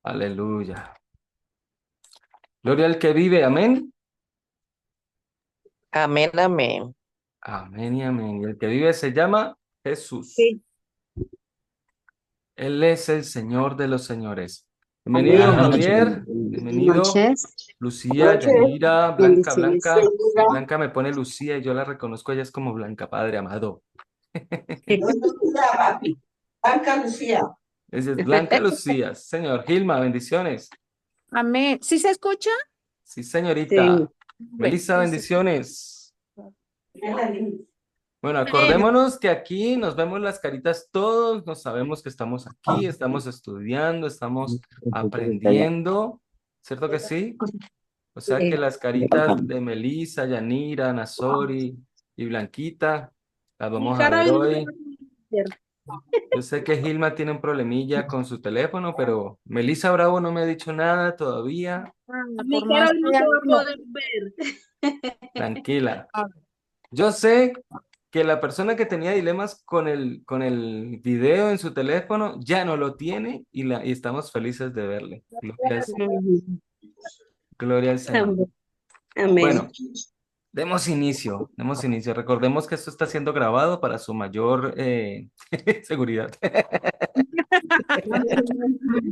Aleluya. Gloria al que vive. Amén. Amén, amén. Amén y amén. Y el que vive se llama Jesús. Sí, Él es el Señor de los señores. Bienvenido, amén. Amén. Javier. Buenas Bienvenido, noches, Lucía, Yanira, Blanca, bendiciones. Blanca. Blanca me pone Lucía y yo la reconozco, ella es como Blanca, Padre amado. Blanca Lucía. Esa es Blanca Lucía. Señor Gilma, bendiciones. Amén. ¿Sí se escucha? Sí, Sí, señorita. Bueno, Melissa, entonces, bendiciones. Bueno, amén. acordémonos que aquí nos vemos las caritas todos, nos sabemos que estamos aquí, estamos estudiando, estamos aprendiendo, ¿cierto que sí? O sea que sí. las caritas de Melissa, Yanira, Nazori y Blanquita las Y vamos a ver Carolina. hoy. Yo sé que Gilma tiene un problemilla con su teléfono, pero Melissa Bravo no me ha dicho nada todavía. Mi Por más Carolina que se va a hablo. poder ver. Tranquila. Yo sé que la persona que tenía dilemas con el video en su teléfono ya no lo tiene y estamos felices de verle. Ujú. Gloria al Señor. Amén. Bueno, demos inicio, demos inicio. Recordemos que esto está siendo grabado para su mayor seguridad.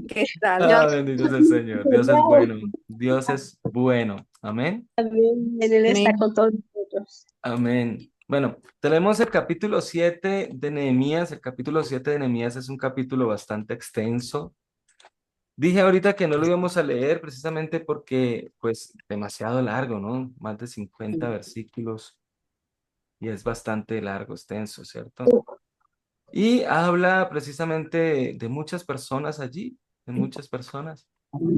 ¿Qué tal? Ah, bendito sea el Señor. Dios es bueno. Dios es bueno. Amén. Amén. Él está Amén. con todos nosotros. Amén. Bueno, tenemos el capítulo 7 de Nehemías. El capítulo 7 de Nehemías es un capítulo bastante extenso. Dije ahorita que no lo íbamos a leer precisamente porque, pues, demasiado largo, ¿no? Más de 50 versículos y es bastante largo, extenso, ¿cierto? Y habla precisamente de muchas personas allí, de muchas personas,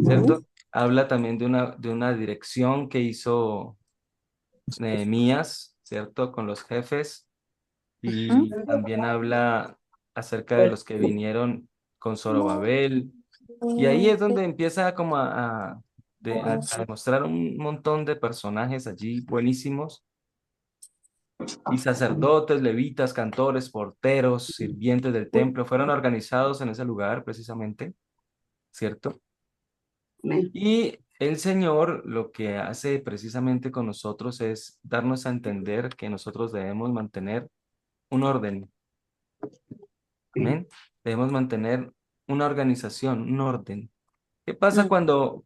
¿cierto? Habla también de una dirección que hizo Nehemías, ¿cierto? Con los jefes y también habla acerca de los que vinieron con Zorobabel. Y ahí es donde empieza como a demostrar un montón de personajes allí buenísimos. Y sacerdotes, levitas, cantores, porteros, sirvientes del templo fueron organizados en ese lugar precisamente, ¿cierto? Amén. Y el Señor lo que hace precisamente con nosotros es darnos a entender que nosotros debemos mantener un orden. Amén. Debemos mantener una organización, un orden. ¿Qué pasa cuando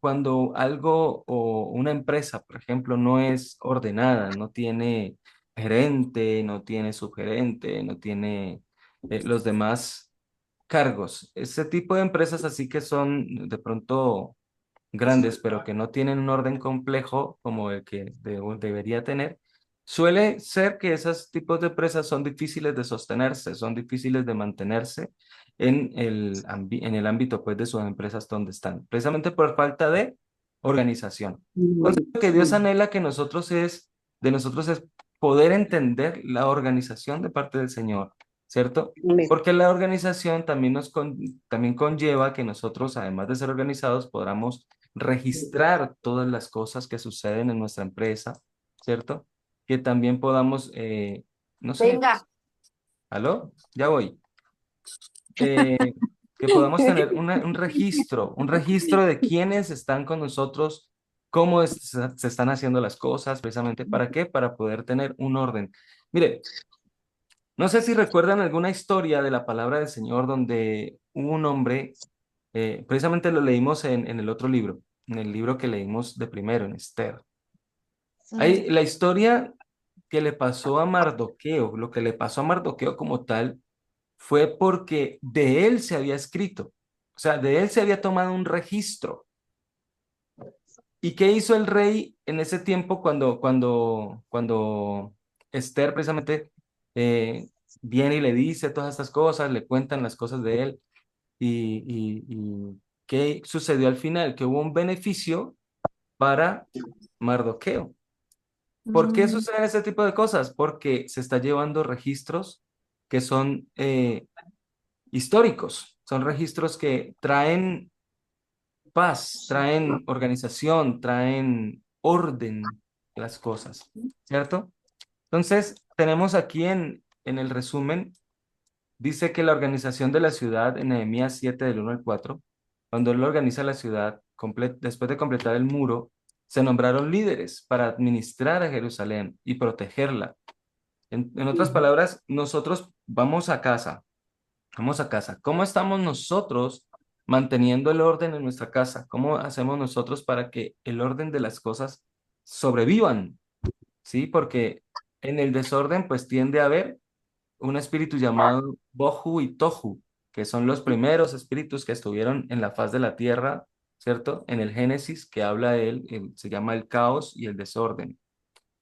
algo o una empresa, por ejemplo, no es ordenada, no tiene gerente, no tiene subgerente, no tiene los demás cargos? Ese tipo de empresas así que son de pronto grandes, pero que no tienen un orden complejo como el que debería tener, suele ser que esos tipos de empresas son difíciles de sostenerse, son difíciles de mantenerse en el ámbito pues, de sus empresas donde están, precisamente por falta de organización. Entonces, lo que Dios anhela de nosotros es poder entender la organización de parte del Señor, ¿cierto? Amén. Porque la organización también también conlleva que nosotros, además de ser organizados, podamos registrar todas las cosas que suceden en nuestra empresa, ¿cierto? Que también podamos, no sé, Venga. ¿aló? Ya voy. Eh, que podamos tener un registro de quiénes están con nosotros, se están haciendo las cosas, precisamente, ¿para qué? Para poder tener un orden. Mire, no sé si recuerdan alguna historia de la palabra del Señor donde hubo un hombre, precisamente lo leímos en el otro libro, en el libro que leímos de primero, en Esther. Hay la historia que le pasó a Mardoqueo, lo que le pasó a Mardoqueo como tal, fue porque de él se había escrito, o sea, de él se había tomado un registro. ¿Y qué hizo el rey en ese tiempo cuando Esther precisamente eh, viene y le dice todas estas cosas, le cuentan las cosas de él? Y qué sucedió al final? Que hubo un beneficio para Mardoqueo. ¿Por qué Mm, suceden ese tipo de cosas? Porque se está llevando registros que son históricos, son registros que traen paz, traen organización, traen orden a las cosas, ¿cierto? Entonces, tenemos aquí en el resumen, dice que la organización de la ciudad en Nehemías 7 del 1 al 4 cuando él organiza la ciudad, después de completar el muro, se nombraron líderes para administrar a Jerusalén y protegerla. En otras palabras, nosotros vamos a casa. Vamos a casa. ¿Cómo estamos nosotros manteniendo el orden en nuestra casa? ¿Cómo hacemos nosotros para que el orden de las cosas sobrevivan? ¿Sí? Porque en el desorden pues tiende a haber un espíritu llamado Bohu y Tohu, que son los primeros espíritus que estuvieron en la faz de la tierra, ¿cierto? En el Génesis que habla de él, se llama el caos y el desorden.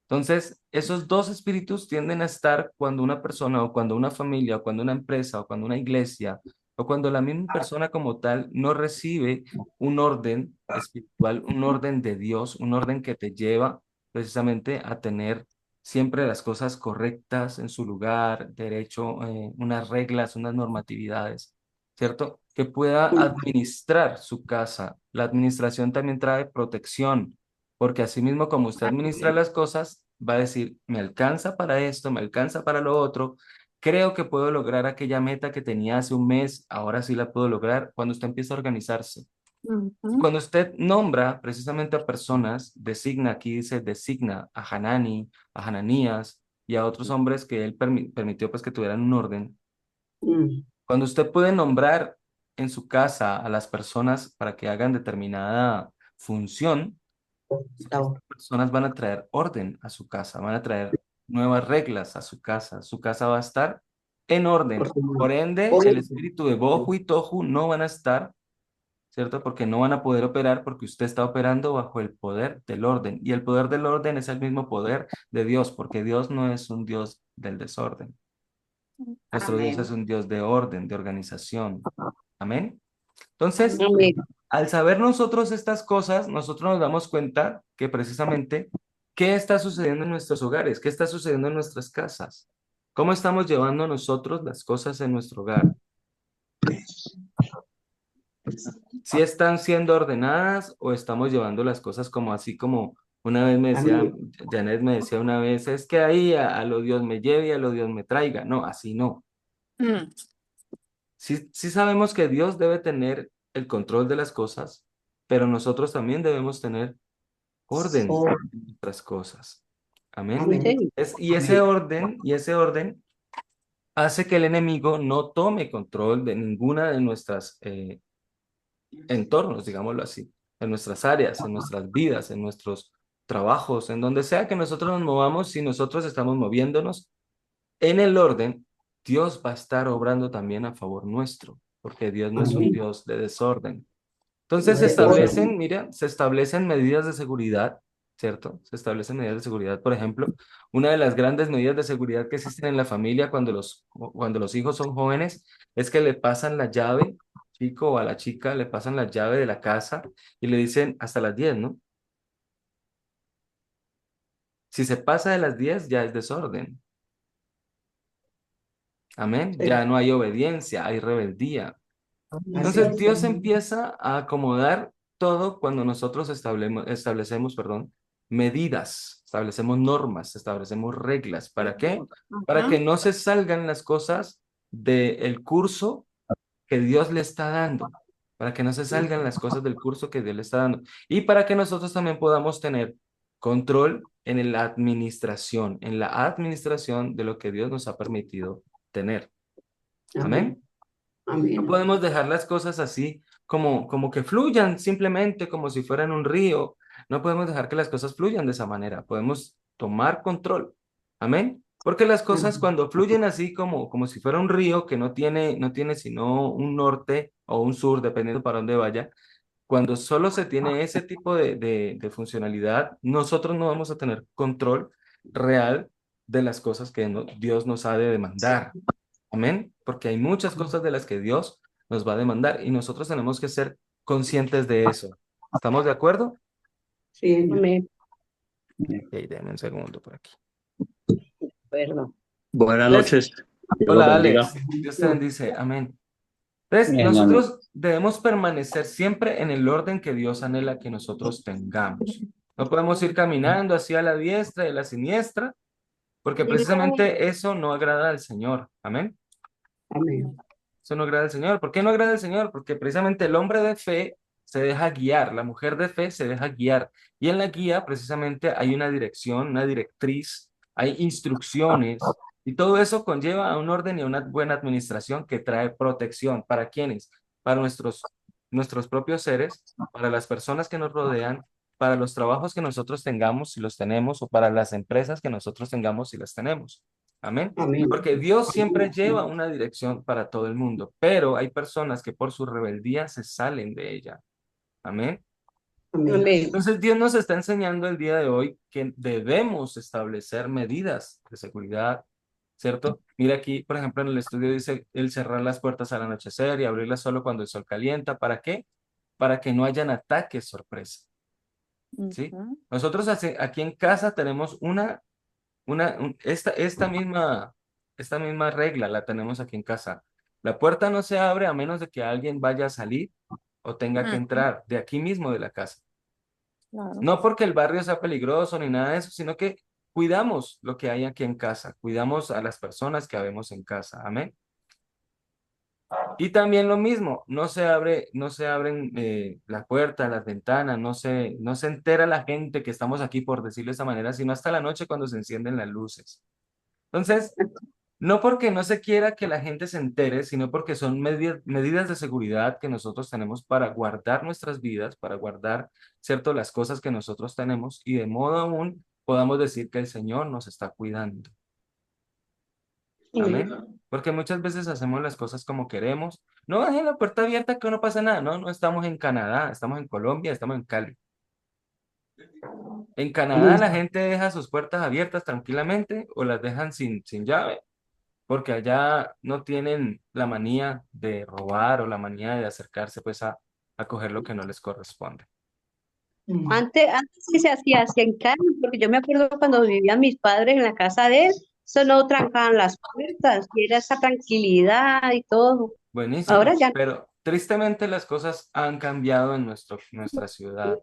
Entonces, esos dos espíritus tienden a estar cuando una persona o cuando una familia o cuando una empresa o cuando una iglesia o cuando la misma persona como tal no recibe un orden espiritual, un orden de Dios, un orden que te lleva precisamente a tener siempre las cosas correctas en su lugar, derecho, unas reglas, unas normatividades, ¿cierto? Que pueda administrar su casa. La administración también trae protección porque así mismo como usted administra las cosas, va a decir, me alcanza para esto, me alcanza para lo otro, creo que puedo lograr aquella meta que tenía hace un mes, ahora sí la puedo lograr cuando usted empieza a organizarse. Ujú. Cuando usted nombra precisamente a personas, designa, aquí dice, designa a Hanani, a Hananías y a otros hombres que él permitió pues que tuvieran un orden. Cuando usted puede nombrar en su casa a las personas para que hagan determinada función, estas personas van a traer orden a su casa, van a traer nuevas reglas a su casa va a estar en orden. Por ende, el espíritu de Bohu y Tohu no van a estar, ¿cierto? Porque no van a poder operar porque usted está operando bajo el poder del orden. Y el poder del orden es el mismo poder de Dios, porque Dios no es un Dios del desorden. Nuestro Dios es un Dios de orden, de organización. Amén. Entonces, Amén. al saber nosotros estas cosas, nosotros nos damos cuenta que precisamente, ¿qué está sucediendo en nuestros hogares? ¿Qué está sucediendo en nuestras casas? ¿Cómo estamos llevando nosotros las cosas en nuestro hogar? ¿Si están siendo ordenadas o estamos llevando las cosas como así como una vez me decía, Janet me decía una vez, es que ahí a lo Dios me lleve y a lo Dios me traiga? No, así no. Mm. Sí sabemos que Dios debe tener el control de las cosas, pero nosotros también debemos tener orden en nuestras cosas. Amén. Sí. Y ese orden hace que el enemigo no tome control de ninguna de nuestras entornos, digámoslo así, en nuestras áreas, en nuestras vidas, en nuestros trabajos, en donde sea que nosotros nos movamos, si nosotros estamos moviéndonos en el orden, Dios va a estar obrando también a favor nuestro, porque Dios no es un Dios de desorden. Entonces mira, se establecen medidas de seguridad, ¿cierto? Se establecen medidas de seguridad. Por ejemplo, una de las grandes medidas de seguridad que existen en la familia cuando los hijos son jóvenes es que le pasan la llave, chico o a la chica, le pasan la llave de la casa y le dicen hasta las 10, ¿no? Si se pasa de las 10 ya es desorden. Amén. Ya no hay obediencia, hay rebeldía. Entonces Dios empieza a acomodar todo cuando nosotros establecemos, perdón, medidas, establecemos normas, establecemos reglas. ¿Para qué? Para que Ajá. no se salgan las cosas del curso que Dios le está dando, para que no se salgan las cosas del curso que Dios le está dando y para que nosotros también podamos tener control en la administración de lo que Dios nos ha permitido tener. Amén. No podemos dejar las cosas así como que fluyan simplemente como si fueran un río. No podemos dejar que las cosas fluyan de esa manera. Podemos tomar control. Amén. Porque las cosas cuando fluyen así como si fuera un río que no tiene sino un norte o un sur, dependiendo para dónde vaya, cuando solo se tiene ese tipo de funcionalidad, nosotros no vamos a tener control real de las cosas que Dios nos ha de demandar. Amén. Porque hay muchas cosas de las que Dios nos va a demandar y nosotros tenemos que ser conscientes de eso. ¿Estamos de acuerdo? Amén. Ok, denme un segundo por aquí. Perdón. Buenas Entonces, noches. Dios lo hola bendiga. Alex, Dios te bendice. Amén. Entonces, Amén. nosotros debemos permanecer siempre en el orden que Dios anhela que nosotros tengamos. No podemos ir caminando hacia la diestra y la siniestra, porque precisamente eso no agrada al Señor. Amén. Amén. Eso no agrada al Señor. ¿Por qué no agrada al Señor? Porque precisamente el hombre de fe se deja guiar, la mujer de fe se deja guiar. Y en la guía precisamente hay una dirección, una directriz, hay instrucciones, y todo eso conlleva a un orden y a una buena administración que trae protección. ¿Para quiénes? Para nuestros propios seres, para las personas que nos rodean, para los trabajos que nosotros tengamos, si los tenemos, o para las empresas que nosotros tengamos, si las tenemos. Amén. Amén. Porque Dios siempre lleva una dirección para todo el mundo, pero hay personas que por su rebeldía se salen de ella. Amén. Amén. Amén. Entonces Dios nos está enseñando el día de hoy que debemos establecer medidas de seguridad, ¿cierto? Mira aquí, por ejemplo, en el estudio dice el cerrar las puertas al anochecer y abrirlas solo cuando el sol calienta. ¿Para qué? Para que no hayan ataques sorpresa, ¿sí? Ujú. Nosotros aquí en casa tenemos esta misma regla la tenemos aquí en casa. La puerta no se abre a menos de que alguien vaya a salir o tenga que Ujú. entrar de aquí mismo de la casa. Claro. No porque el barrio sea peligroso ni nada de eso, sino que cuidamos lo que hay aquí en casa, cuidamos a las personas que habemos en casa. Amén. Y también lo mismo, no se abren las puertas, las ventanas, no se entera la gente que estamos aquí, por decirlo de esta manera, sino hasta la noche cuando se encienden las luces. Entonces, no porque no se quiera que la gente se entere, sino porque son medidas de seguridad que nosotros tenemos para guardar nuestras vidas, para guardar, ¿cierto?, las cosas que nosotros tenemos y de modo aún podamos decir que el Señor nos está cuidando. Amén. Amén. Porque muchas veces hacemos las cosas como queremos. No, dejen la puerta abierta que no pasa nada. No, no estamos en Canadá, estamos en Colombia, estamos en Cali. En Canadá la gente deja sus puertas abiertas tranquilamente o las dejan sin llave porque allá no tienen la manía de robar o la manía de acercarse pues a coger lo que no les corresponde. Antes sí se hacía así en Cali, porque yo me acuerdo cuando vivían mis padres en la casa de él, eso no trancaban las puertas y era esa tranquilidad y todo. Ahora Buenísimo, ya pero tristemente las cosas han cambiado en nuestra ciudad,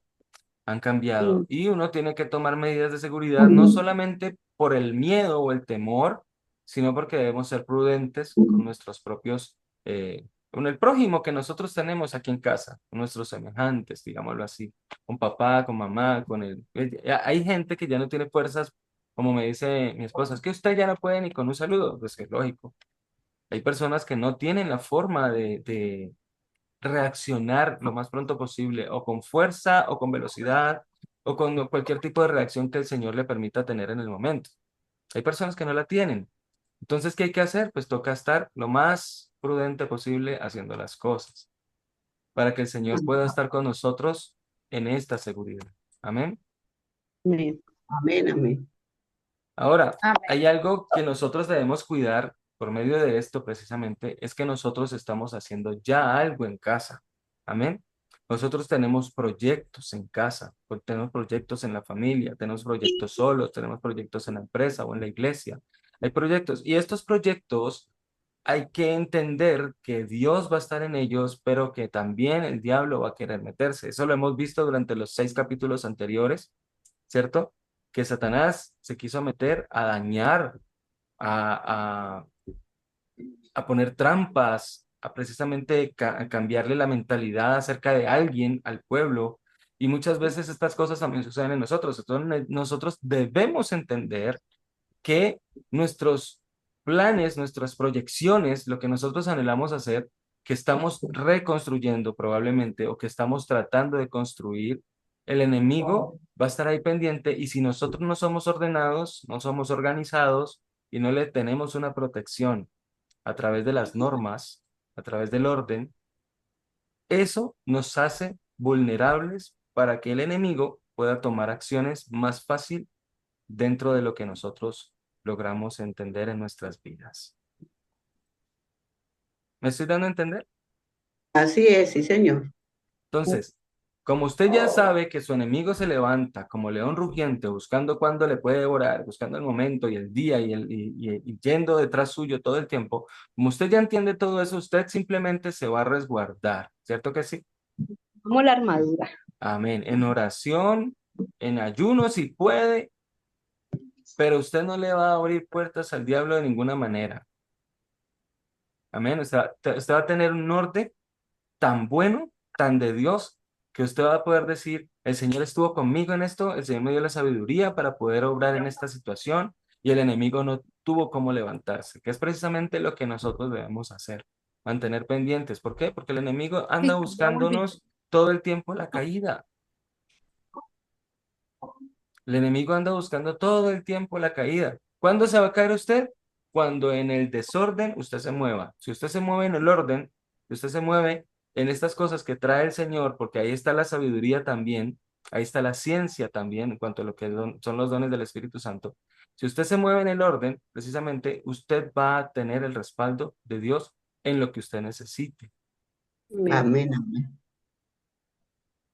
han cambiado no. y uno tiene que tomar medidas de seguridad no solamente por el miedo o el temor, sino porque debemos ser prudentes con nuestros propios, con el prójimo que nosotros tenemos aquí en casa, con nuestros semejantes, digámoslo así, con papá, con mamá, con el... Hay gente que ya no tiene fuerzas, como me dice mi esposa, es que usted ya no puede ni con un saludo, pues es lógico. Hay personas que no tienen la forma de reaccionar lo más pronto posible, o con fuerza, o con velocidad, o con cualquier tipo de reacción que el Señor le permita tener en el momento. Hay personas que no la tienen. Entonces, ¿qué hay que hacer? Pues toca estar lo más prudente posible haciendo las cosas para que el Señor pueda estar con nosotros en esta seguridad. Amén. Amén. Amén, amén. Ahora, Amén. hay algo que nosotros debemos cuidar por medio de esto precisamente, es que nosotros estamos haciendo ya algo en casa. Amén. Nosotros tenemos proyectos en casa, tenemos proyectos en la familia, tenemos proyectos solos, tenemos proyectos en la empresa o en la iglesia. Hay proyectos y estos proyectos hay que entender que Dios va a estar en ellos, pero que también el diablo va a querer meterse. Eso lo hemos visto durante los 6 capítulos anteriores, ¿cierto? Que Satanás se quiso meter a dañar, a, a, a poner trampas, a precisamente a cambiarle la mentalidad acerca de alguien al pueblo. Y muchas veces estas cosas también suceden en nosotros. Entonces nosotros debemos entender que nuestros planes, nuestras proyecciones, lo que nosotros anhelamos hacer, que estamos reconstruyendo probablemente o que estamos tratando de construir, el enemigo va a estar ahí pendiente y si nosotros no somos ordenados, no somos organizados y no le tenemos una protección a través de las normas, a través del orden, eso nos hace vulnerables para que el enemigo pueda tomar acciones más fácil dentro de lo que nosotros logramos entender en nuestras vidas. ¿Me estoy dando a entender? Así es, sí, señor. Entonces, como usted ya sabe que su enemigo se levanta como león rugiente, buscando cuándo le puede devorar, buscando el momento y el día y yendo detrás suyo todo el tiempo, como usted ya entiende todo eso, usted simplemente se va a resguardar, ¿cierto que sí? Como la armadura. Amén. En oración, en ayuno si puede, pero usted no le va a abrir puertas al diablo de ninguna manera. Amén. Usted va a tener un orden tan bueno, tan de Dios, que usted va a poder decir, el Señor estuvo conmigo en esto, el Señor me dio la sabiduría para poder obrar en esta situación y el enemigo no tuvo cómo levantarse, que es precisamente lo que nosotros debemos hacer, mantener pendientes. ¿Por qué? Porque el enemigo anda buscándonos todo el tiempo la caída. El enemigo anda buscando todo el tiempo la caída. ¿Cuándo se va a caer usted? Cuando en el desorden usted se mueva. Si usted se mueve en el orden, si usted se mueve en estas cosas que trae el Señor, porque ahí está la sabiduría también, ahí está la ciencia también en cuanto a lo que son los dones del Espíritu Santo. Si usted se mueve en el orden, precisamente usted va a tener el respaldo de Dios en lo que usted necesite. Amén, amén.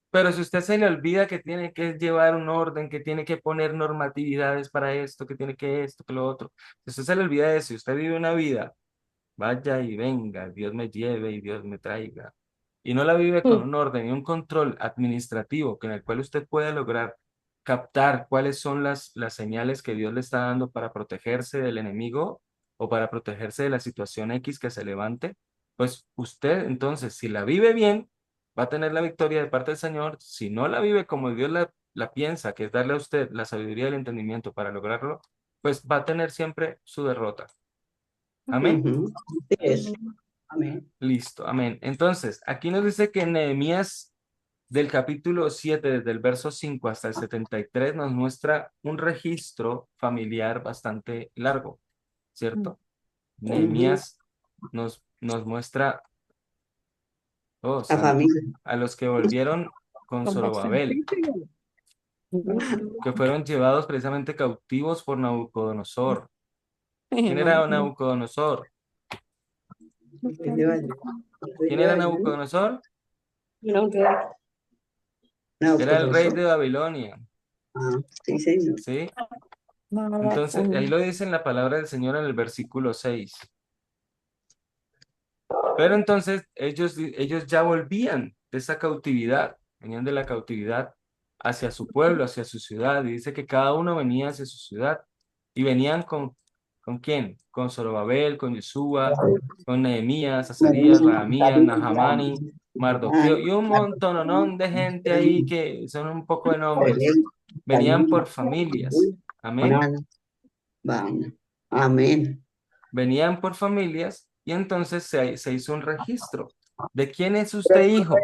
Pero si usted se le olvida que tiene que llevar un orden, que tiene que poner normatividades para esto, que tiene que esto, que lo otro, si usted se le olvida de eso, si usted vive una vida, vaya y venga, Dios me lleve y Dios me traiga, y no la vive con un orden y un control administrativo en el cual usted pueda lograr captar cuáles son las señales que Dios le está dando para protegerse del enemigo o para protegerse de la situación X que se levante, pues usted entonces, si la vive bien, va a tener la victoria de parte del Señor. Si no la vive como Dios la piensa, que es darle a usted la sabiduría y el entendimiento para lograrlo, pues va a tener siempre su derrota. Amén. Ujú. Así es. Amén. Listo, amén. Entonces, aquí nos dice que Nehemías del capítulo 7, desde el verso 5 hasta el 73, nos muestra un registro familiar bastante largo, ¿cierto? Nehemías nos muestra La familia. a los que volvieron con Zorobabel, que fueron llevados precisamente cautivos por Nabucodonosor. ¿Quién era Nabucodonosor? ¿Quién era Nabucodonosor? No, Era el pues rey eso. de Babilonia, Ah, sí, señor. ¿sí? Entonces, ahí lo dice en la palabra del Señor en el versículo 6. Pero entonces ellos ya volvían de esa cautividad, venían de la cautividad hacia su pueblo, hacia su ciudad, y dice que cada uno venía hacia su ciudad, y venían ¿con quién? Con Zorobabel, con Yeshua, con Nehemías, Azarías, Rahamías, Nahamani, Mardoqueo, y un montononón de gente ahí que son un poco de nombres. Venían por familias, amén. Amén. Venían por familias y entonces se hizo un registro. ¿De quién es usted hijo?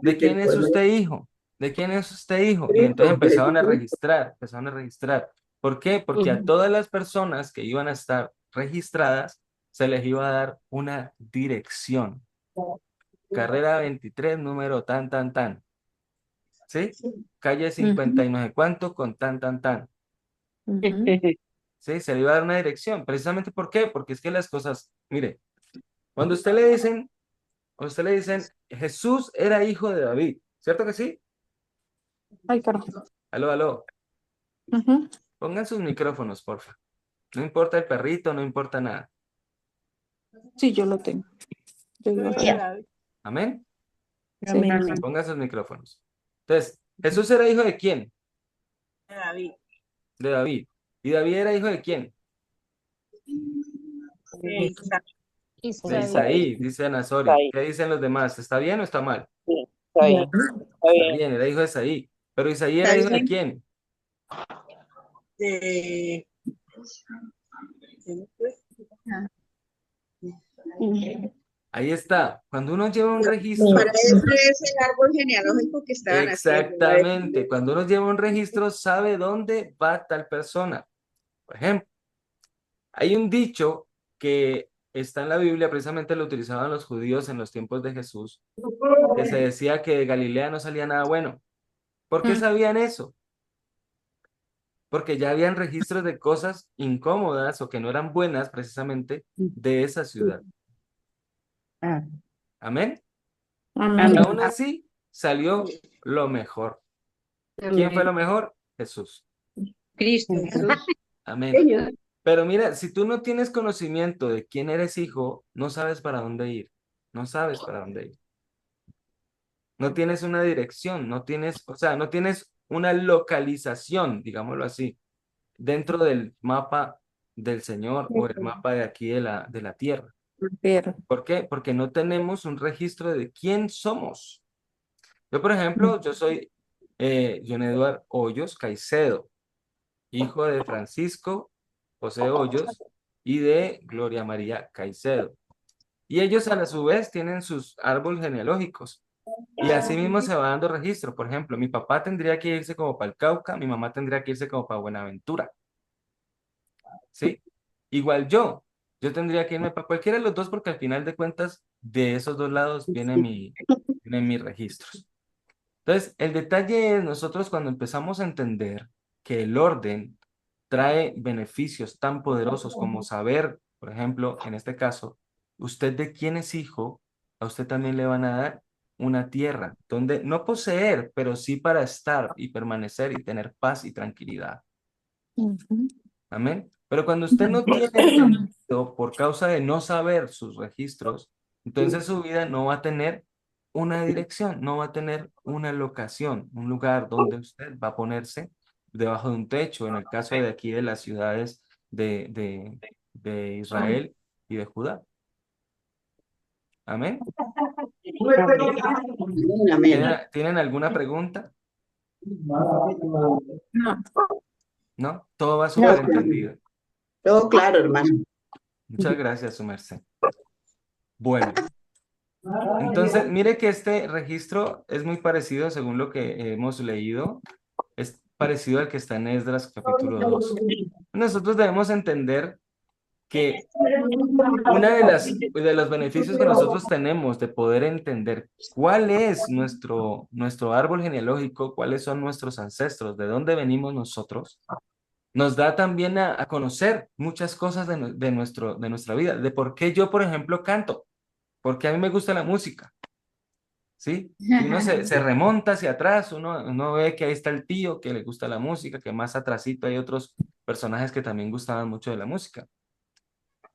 ¿De quién es usted hijo? ¿De quién es usted hijo? Y entonces empezaron a registrar, empezaron a registrar. ¿Por qué? Porque a todas las personas que iban a estar registradas se les iba a dar una dirección. Carrera 23, número tan, tan, tan. ¿Sí? Calle 50 y no sé cuánto con tan, tan, tan. ¿Sí? Se le iba a dar una dirección. Precisamente ¿por qué? Porque es que las cosas, mire, cuando usted le dicen, Jesús era hijo de David, ¿cierto que sí? Ay, carajo. Aló, aló. Pongan sus micrófonos, porfa. No importa el perrito, no importa nada. Sí, yo lo tengo. Yo lo tengo. Amén. Sí. Pongan sus micrófonos. Entonces, ¿Jesús era hijo de quién? David. De David. ¿Y David era hijo de quién? De Isaí, dice Anasori. ¿Qué dicen los demás? ¿Está bien o está mal? Está bien. Está bien, era hijo de Isaí. Pero Isaí era hijo de quién? De... Ahí está. Cuando uno lleva un registro. Para eso es el árbol genealógico que estaban haciendo. Exactamente. Cuando uno lleva un registro, sabe dónde va tal persona. Por ejemplo, hay un dicho que está en la Biblia, precisamente lo utilizaban los judíos en los tiempos de Jesús, que se decía que de Galilea no salía nada bueno. ¿Por qué sabían eso? Porque ya habían registros de cosas incómodas o que no eran buenas precisamente de esa ciudad. Amén. Y aún así salió lo mejor. ¿Quién fue lo mejor? Jesús. Cristo. Amén. Pero mira, si tú no tienes conocimiento de quién eres hijo, no sabes para dónde ir. No sabes para dónde ir. No tienes una dirección, no tienes, o sea, no tienes una localización, digámoslo así, dentro del mapa del Señor o el mapa de aquí de la tierra. Prefiero. ¿Por qué? Porque no tenemos un registro de quién somos. Yo, por ejemplo, yo soy John Eduardo Hoyos Caicedo, hijo de Francisco José Hoyos y de Gloria María Caicedo. Y ellos a su vez tienen sus árboles genealógicos. Y así mismo se va dando registro. Por ejemplo, mi papá tendría que irse como para el Cauca, mi mamá tendría que irse como para Buenaventura. ¿Sí? Igual yo tendría que irme para cualquiera de los dos porque al final de cuentas de esos dos lados vienen mis registros. Entonces, el detalle es nosotros cuando empezamos a entender que el orden trae beneficios tan poderosos como saber, por ejemplo, en este caso, usted de quién es hijo, a usted también le van a dar una tierra donde no poseer, pero sí para estar y permanecer y tener paz y tranquilidad. Ujú. Amén. Pero cuando usted no tiene entendido por causa de no saber sus registros, entonces su vida no va a tener una dirección, no va a tener una locación, un lugar donde usted va a ponerse debajo de un techo, en el caso de aquí de las ciudades de Israel y de Judá. Amén. Amén. ¿Tienen alguna pregunta? No. ¿No? Todo va No, súper entendido. todo claro, hermano. Muchas gracias, su merced. Bueno. Entonces, mire que este registro es muy parecido, según lo que hemos leído, es parecido al que está en Esdras capítulo 2. Nosotros debemos entender que una de los beneficios que nosotros tenemos de poder entender cuál es nuestro árbol genealógico, cuáles son nuestros ancestros, de dónde venimos nosotros, nos da también a conocer muchas cosas de nuestra vida, de por qué yo, por ejemplo, canto, porque a mí me gusta la música. ¿Sí? Si uno se remonta hacia atrás, uno ve que ahí está el tío que le gusta la música, que más atrasito hay otros personajes que también gustaban mucho de la música.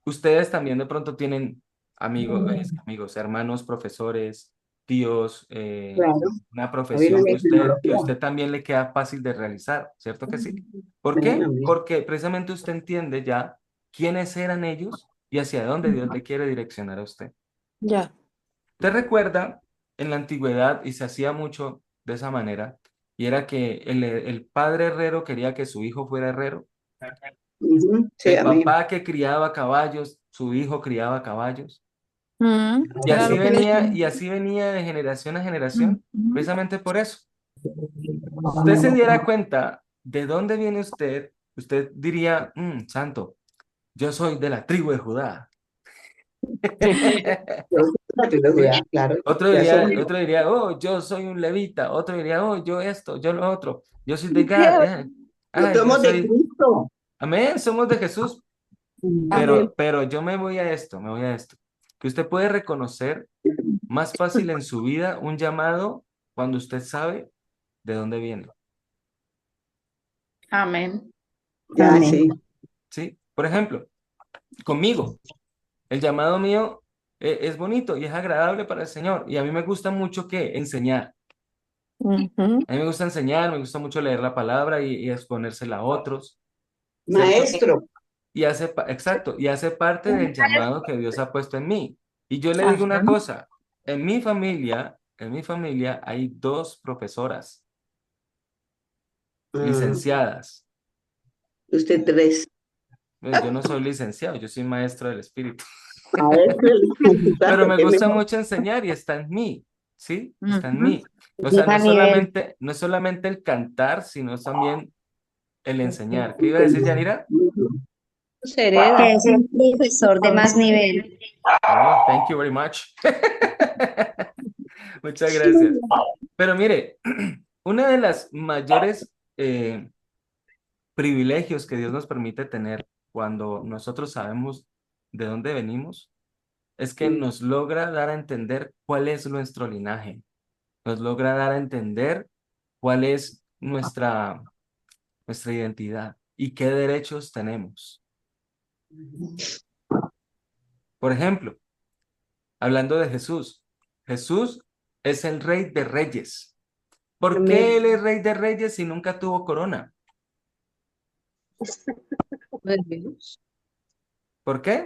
Ustedes también de pronto tienen amigos, hermanos, profesores, tíos, Claro. una profesión Obviamente, que tecnología. usted también le queda fácil de realizar, ¿cierto que sí? ¿Por Amén, qué? amén. Porque precisamente usted entiende ya quiénes eran ellos y hacia dónde Dios le quiere direccionar a usted. Ya. ¿Te recuerda en la antigüedad y se hacía mucho de esa manera? Y era que el padre herrero quería que su hijo fuera herrero. Ujú. Sí, El amén. papá que criaba caballos, su hijo criaba caballos. Claro que sí. Y así venía de generación a generación, Ujú. precisamente por eso. Usted se diera cuenta de dónde viene usted, usted diría, santo, yo soy de la tribu de Judá. Yo soy la tecnología, ¿Sí? claro. Otro Ya diría, soy. otro diría, oh, yo soy un levita. Otro diría, oh, yo esto, yo lo otro. Yo soy de Gad. Chévere. Ay, yo Somos de soy. Cristo. Amén, somos de Jesús. Amén. Pero yo me voy a esto. Que usted puede reconocer más fácil en su vida un llamado cuando usted sabe de dónde viene. Amén. Ya, Amén. sí. ¿Sí? Por ejemplo, conmigo, el llamado mío es bonito y es agradable para el Señor. Y a mí me gusta mucho que enseñar. Ujú. A mí me gusta enseñar, me gusta mucho leer la palabra y exponérsela a otros, ¿cierto? Maestro. Exacto, y hace parte del llamado que Dios ha puesto en mí. Y yo le digo Ajá. una cosa, en mi familia hay 2 profesoras Ah, licenciadas. usted tres. Yo no soy licenciado, yo soy maestro del espíritu. Maestro. Pero Exacto, me qué gusta mejor. mucho enseñar y está en mí, ¿sí? Está en Ujú. mí. O sea, Llega a nivel. no es solamente el cantar, sino también el enseñar. ¿Qué iba a decir, Yanira? Se hereda. Que es el profesor de más nivel. Oh, thank you very much. Muchas gracias. Pero mire, una de las mayores privilegios que Dios nos permite tener cuando nosotros sabemos de dónde venimos es que nos logra dar a entender cuál es nuestro linaje, nos logra dar a entender cuál es nuestra identidad y qué derechos tenemos. Por ejemplo, hablando de Jesús, Jesús es el Rey de Reyes. ¿Por Amén. qué Él es Rey de Reyes si nunca tuvo corona? Pues, Dios. ¿Por qué?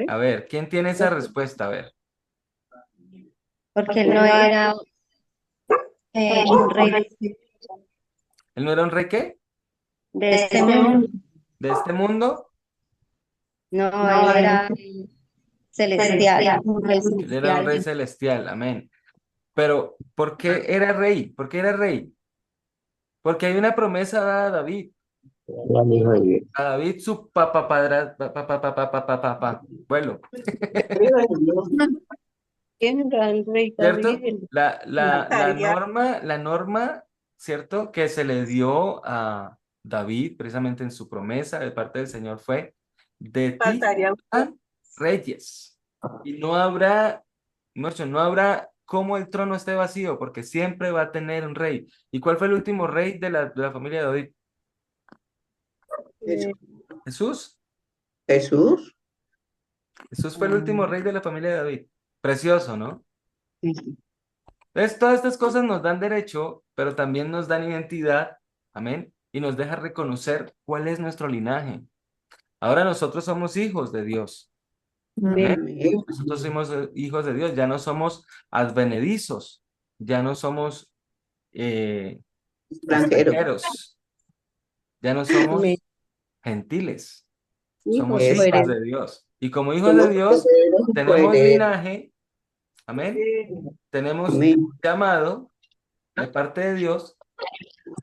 A ver, ¿quién tiene esa respuesta? A ver. Porque él no era un rey ¿Él no era un rey qué? de este mundo. ¿De este mundo? No, él era celestial, un rey Él era un rey celestial. celestial, amén. Pero, ¿por qué era rey? ¿Por qué era rey? Porque hay una promesa dada a David. Era el hijo de Dios. A David su papá padra, vuelo, Era el Dios. ¿Quién era el rey ¿cierto? David? Faltaría, La norma, ¿cierto? Que se le dio a David precisamente en su promesa de parte del Señor fue, de ti faltaría. serán reyes. Y no habrá cómo el trono esté vacío, porque siempre va a tener un rey. ¿Y cuál fue el último rey de la familia de David? Jesús. Jesús. Jesús. Jesús fue el último rey de la familia de David. Precioso, ¿no? Sí. Entonces, todas estas cosas nos dan derecho, pero también nos dan identidad, amén, y nos deja reconocer cuál es nuestro linaje. Ahora nosotros somos hijos de Dios, amén. Amén. Nosotros somos hijos de Dios, ya no somos advenedizos, ya no somos Extranjero. extranjeros, ya no Amén. somos gentiles, somos Hijos Es, hijos fuera. de Dios. Y como hijos de somos Dios, herederos y tenemos coherederos. linaje, amén, tenemos Amén. llamado de parte de Dios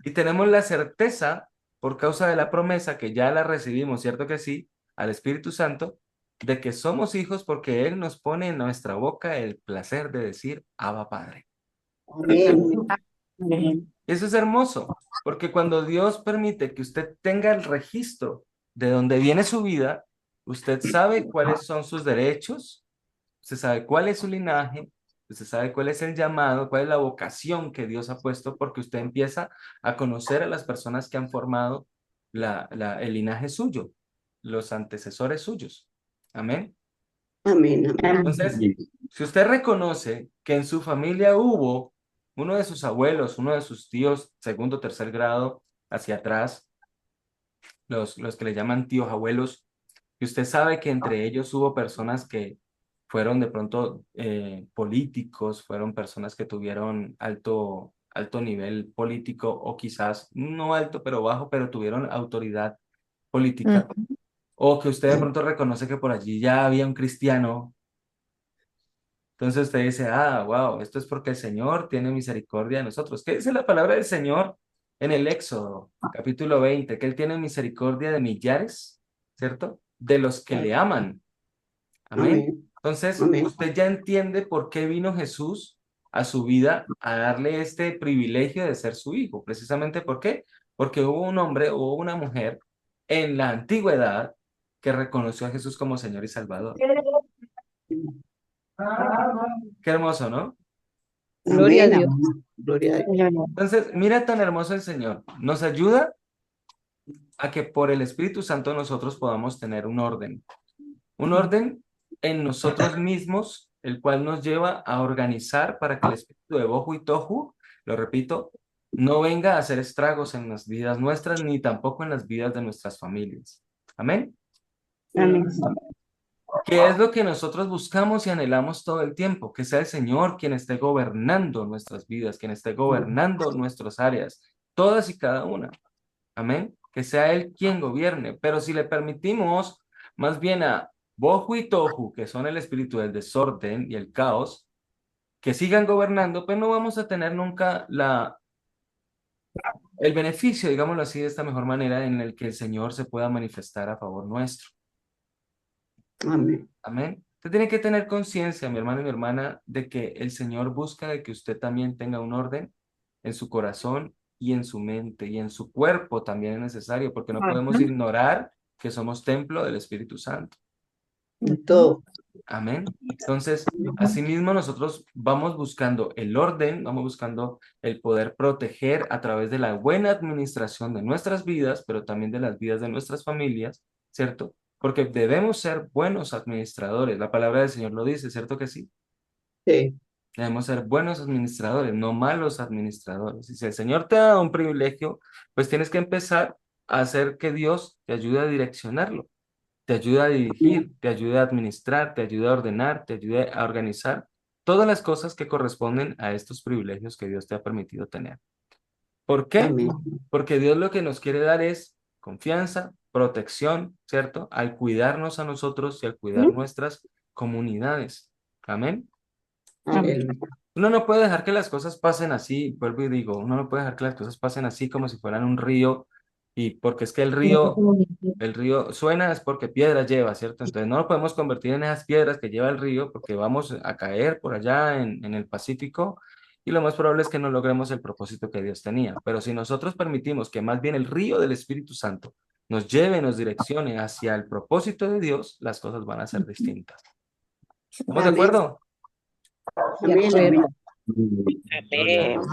y tenemos la certeza, por causa de la promesa que ya la recibimos, ¿cierto que sí? Al Espíritu Santo, de que somos hijos porque Él nos pone en nuestra boca el placer de decir, Abba Padre. Amén. Eso es hermoso, porque cuando Dios permite que usted tenga el registro de dónde viene su vida, usted sabe cuáles son sus derechos, usted sabe cuál es su linaje, usted sabe cuál es el llamado, cuál es la vocación que Dios ha puesto, porque usted empieza a conocer a las personas que han formado el linaje suyo, los antecesores suyos. Amén. Amén. Amén. Entonces, si usted reconoce que en su familia hubo uno de sus abuelos, uno de sus tíos, segundo, tercer grado, hacia atrás, los que le llaman tíos abuelos, y usted sabe que entre ellos hubo personas que fueron de pronto políticos, fueron personas que tuvieron alto nivel político o quizás no alto pero bajo, pero tuvieron autoridad política, o que usted de pronto reconoce que por allí ya había un cristiano. Entonces usted dice, wow, esto es porque el Señor tiene misericordia de nosotros. ¿Qué dice la palabra del Señor en el Éxodo, capítulo 20? Que Él tiene misericordia de millares, ¿cierto? De los que le aman. Amén. Amén. Entonces, Amén. usted ya entiende por qué vino Jesús a su vida a darle este privilegio de ser su hijo. Precisamente ¿por qué? Porque hubo un hombre o una mujer en la antigüedad que reconoció a Jesús como Señor y Salvador. Qué hermoso, ¿no? Gloria a Amén. Dios. Amén. Gloria a Dios. Entonces, mira tan hermoso el Señor. Nos ayuda a que por el Espíritu Santo nosotros podamos tener un orden. Un orden en nosotros mismos, el cual nos lleva a organizar para que el espíritu de Bohu y Tohu, lo repito, no venga a hacer estragos en las vidas nuestras, ni tampoco en las vidas de nuestras familias. Amén. Amén. ¿Qué es lo que nosotros buscamos y anhelamos todo el tiempo? Que sea el Señor quien esté gobernando nuestras vidas, quien esté gobernando nuestras áreas, todas y cada una. Amén. Que sea Él quien gobierne. Pero si le permitimos más bien a Bohu y Tohu, que son el espíritu del desorden y el caos, que sigan gobernando, pues no vamos a tener nunca el beneficio, digámoslo así, de esta mejor manera en el que el Señor se pueda manifestar a favor nuestro. Amén. Amén. Usted tiene que tener conciencia, mi hermano y mi hermana, de que el Señor busca de que usted también tenga un orden en su corazón y en su mente y en su cuerpo también es necesario, porque no podemos ignorar que somos templo del Espíritu Santo. Todo. Amén. Entonces, asimismo nosotros vamos buscando el orden, vamos buscando el poder proteger a través de la buena administración de nuestras vidas, pero también de las vidas de nuestras familias, ¿cierto? Porque debemos ser buenos administradores. La palabra del Señor lo dice, ¿cierto que sí? Sí. Debemos ser buenos administradores, no malos administradores. Y si el Señor te ha dado un privilegio, pues tienes que empezar a hacer que Dios te ayude a direccionarlo, te ayude a dirigir, te ayude a administrar, te ayude a ordenar, te ayude a organizar todas las cosas que corresponden a estos privilegios que Dios te ha permitido tener. ¿Por qué? Amén. Porque Dios lo que nos quiere dar es confianza, protección, ¿cierto? Al cuidarnos a nosotros y al cuidar nuestras comunidades. Amén. Aleluya. Uno no puede dejar que las cosas pasen así, vuelvo y digo, uno no puede dejar que las cosas pasen así como si fueran un río, y porque es que el río suena es porque piedras lleva, ¿cierto? Entonces no lo podemos convertir en esas piedras que lleva el río porque vamos a caer por allá en el Pacífico y lo más probable es que no logremos el propósito que Dios tenía. Pero si nosotros permitimos que más bien el río del Espíritu Santo nos lleve, nos direccione hacia el propósito de Dios, las cosas van a ser distintas. ¿Estamos de Amén. acuerdo? Amén. Amén. Gloria a Dios.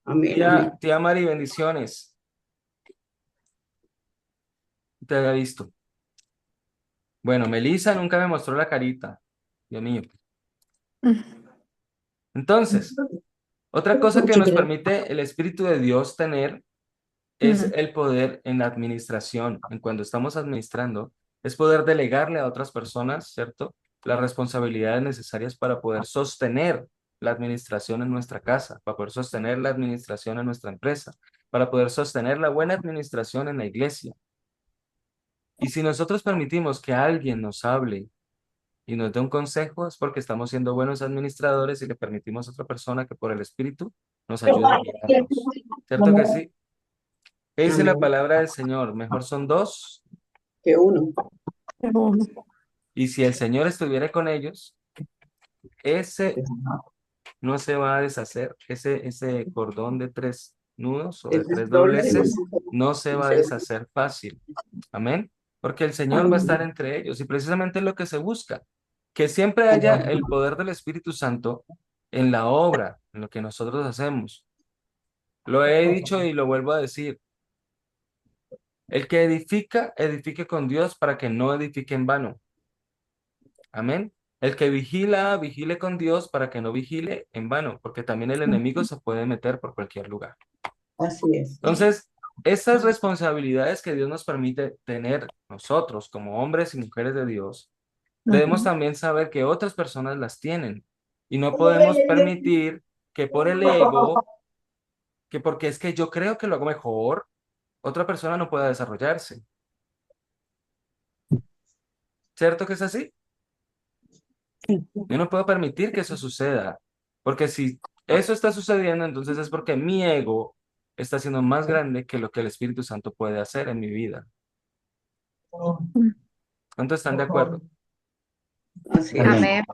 Amén. Amén. Tía Mari, bendiciones. Te había visto. Bueno, Melissa nunca me mostró la carita. Dios mío. Entonces, otra cosa que nos permite el Espíritu de Dios tener es el poder en la administración. En cuando estamos administrando, es poder delegarle a otras personas, ¿cierto? Las responsabilidades necesarias para poder sostener la administración en nuestra casa, para poder sostener la administración en nuestra empresa, para poder sostener la buena administración en la iglesia. Y si nosotros permitimos que alguien nos hable y nos dé un consejo, es porque estamos siendo buenos administradores y le permitimos a otra persona que por el Espíritu nos ayude a guiarnos. ¿Cierto que sí? ¿Qué dice la Amén. palabra del Señor? Mejor son dos. Que uno. Y si el Señor estuviera con ellos, ese no se va a deshacer. Ese cordón de 3 nudos o de Ese 3 es doble. dobleces no se va a deshacer fácil. Amén. Porque el Señor va a estar entre ellos y precisamente es lo que se busca. Que siempre haya el poder del Espíritu Santo en la obra, en lo que nosotros hacemos. Lo he dicho y lo vuelvo a decir. El que edifica, edifique con Dios para que no edifique en vano. Amén. El que vigila, vigile con Dios para que no vigile en vano, porque también el enemigo se puede meter por cualquier lugar. Así es. Entonces, esas responsabilidades que Dios nos permite tener nosotros como hombres y mujeres de Dios, debemos también saber que otras personas las tienen y no podemos permitir que por el ego, que porque es que yo creo que lo hago mejor, otra persona no pueda desarrollarse. ¿Cierto que es así? Yo no puedo permitir que eso suceda, porque si eso está sucediendo, entonces es porque mi ego está siendo más grande que lo que el Espíritu Santo puede hacer en mi vida. ¿Cuántos están de acuerdo? Así es. Amén.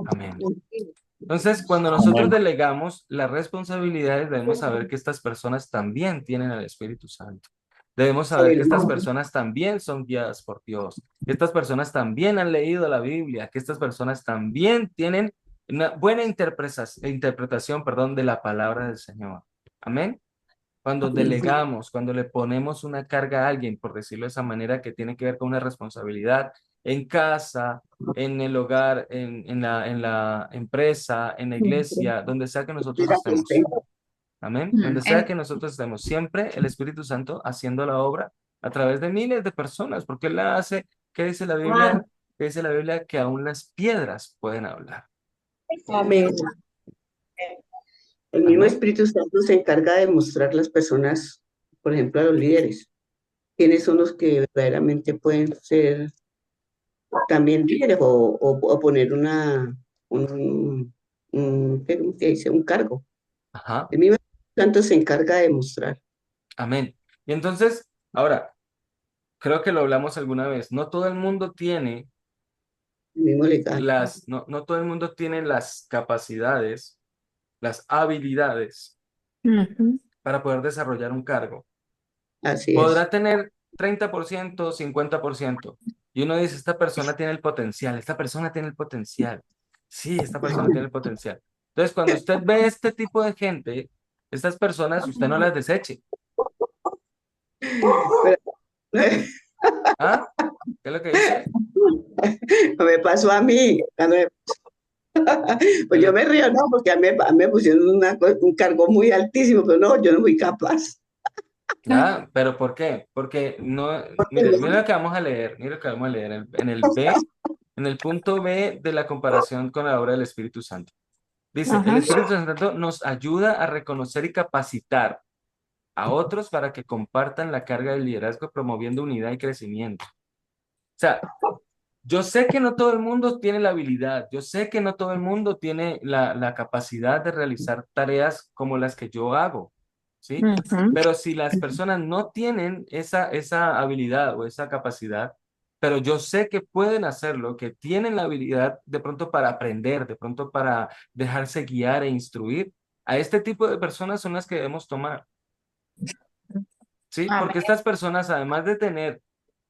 Amén. Entonces, cuando nosotros delegamos las responsabilidades, debemos saber que estas personas también tienen el Espíritu Santo. Debemos saber que estas personas también son guiadas por Dios, que estas personas también han leído la Biblia, que estas personas también tienen una buena interpretación, de la palabra del Señor. Amén. Cuando delegamos, cuando le ponemos una carga a alguien, por decirlo de esa manera, que tiene que ver con una responsabilidad en casa, en el hogar, en la empresa, en la iglesia, donde sea que nosotros estemos. Amén. Donde sea que nosotros estemos, siempre el Espíritu Santo haciendo la obra a través de miles de personas, porque Él la hace. ¿Qué dice la Biblia? ¿Qué dice la Biblia? Que aún las piedras pueden hablar. Amén. El mismo Amén. Espíritu Santo se encarga de mostrar las personas, por ejemplo, a los líderes, quiénes son los que verdaderamente pueden ser también líderes o poner ¿qué dice? Un cargo. Ajá. El mismo Espíritu Santo se encarga de mostrar. Amén. Y entonces, ahora, creo que lo hablamos alguna vez, no todo el mundo tiene El mismo legal. no todo el mundo tiene las capacidades, las habilidades para poder desarrollar un cargo. Así es. Podrá tener 30%, 50%. Y uno dice, esta persona tiene el potencial, esta persona tiene el potencial. Sí, esta persona tiene el potencial. Entonces, cuando usted ve este tipo de gente, estas personas, usted no las deseche. ¿Ah? ¿Qué es lo que dice? Me pasó a mí. Pues yo me río, ¿no? Porque a mí me pusieron un cargo muy altísimo, pero no, yo no fui capaz. ¿Ya? ¿Pero por qué? Porque no, mire, mire lo que vamos a leer, mire lo que vamos a leer en el punto B de la comparación con la obra del Espíritu Santo. Dice, el Ajá. Espíritu Santo nos ayuda a reconocer y capacitar a otros para que compartan la carga del liderazgo, promoviendo unidad y crecimiento. O sea, yo sé que no todo el mundo tiene la habilidad, yo sé que no todo el mundo tiene la capacidad de realizar tareas como las que yo hago, ¿sí? Ujú. Pero si las personas no tienen esa habilidad o esa capacidad, pero yo sé que pueden hacerlo, que tienen la habilidad de pronto para aprender, de pronto para dejarse guiar e instruir, a este tipo de personas son las que debemos tomar, ¿sí? Amén. Porque estas personas, además de tener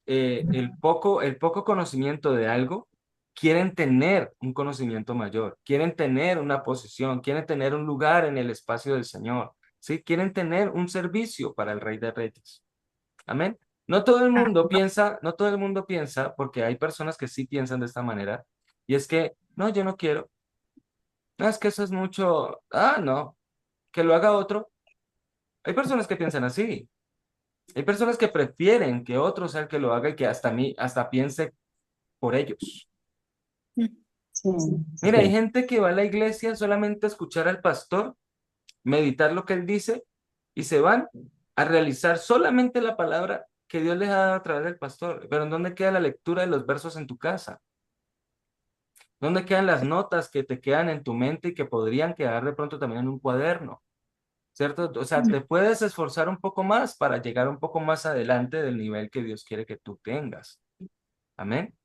el poco conocimiento de algo, quieren tener un conocimiento mayor, quieren tener una posición, quieren tener un lugar en el espacio del Señor, ¿sí? Quieren tener un servicio para el Rey de Reyes. Amén. No todo el mundo piensa, no todo el mundo piensa, porque hay personas que sí piensan de esta manera, y es que, no, yo no quiero, no, es que eso es mucho, no, que lo haga otro. Hay personas que piensan así. Hay personas que prefieren que otro sea el que lo haga y que hasta piense por ellos. Sí, Mira, hay gente que va a la iglesia solamente a escuchar al pastor, meditar lo que él dice y se van a realizar solamente la palabra que Dios les ha dado a través del pastor. Pero ¿en dónde queda la lectura de los versos en tu casa? ¿Dónde quedan las notas que te quedan en tu mente y que podrían quedar de pronto también en un cuaderno? ¿Cierto? O sea, te puedes esforzar un poco más para llegar un poco más adelante del nivel que Dios quiere que tú tengas. Amén.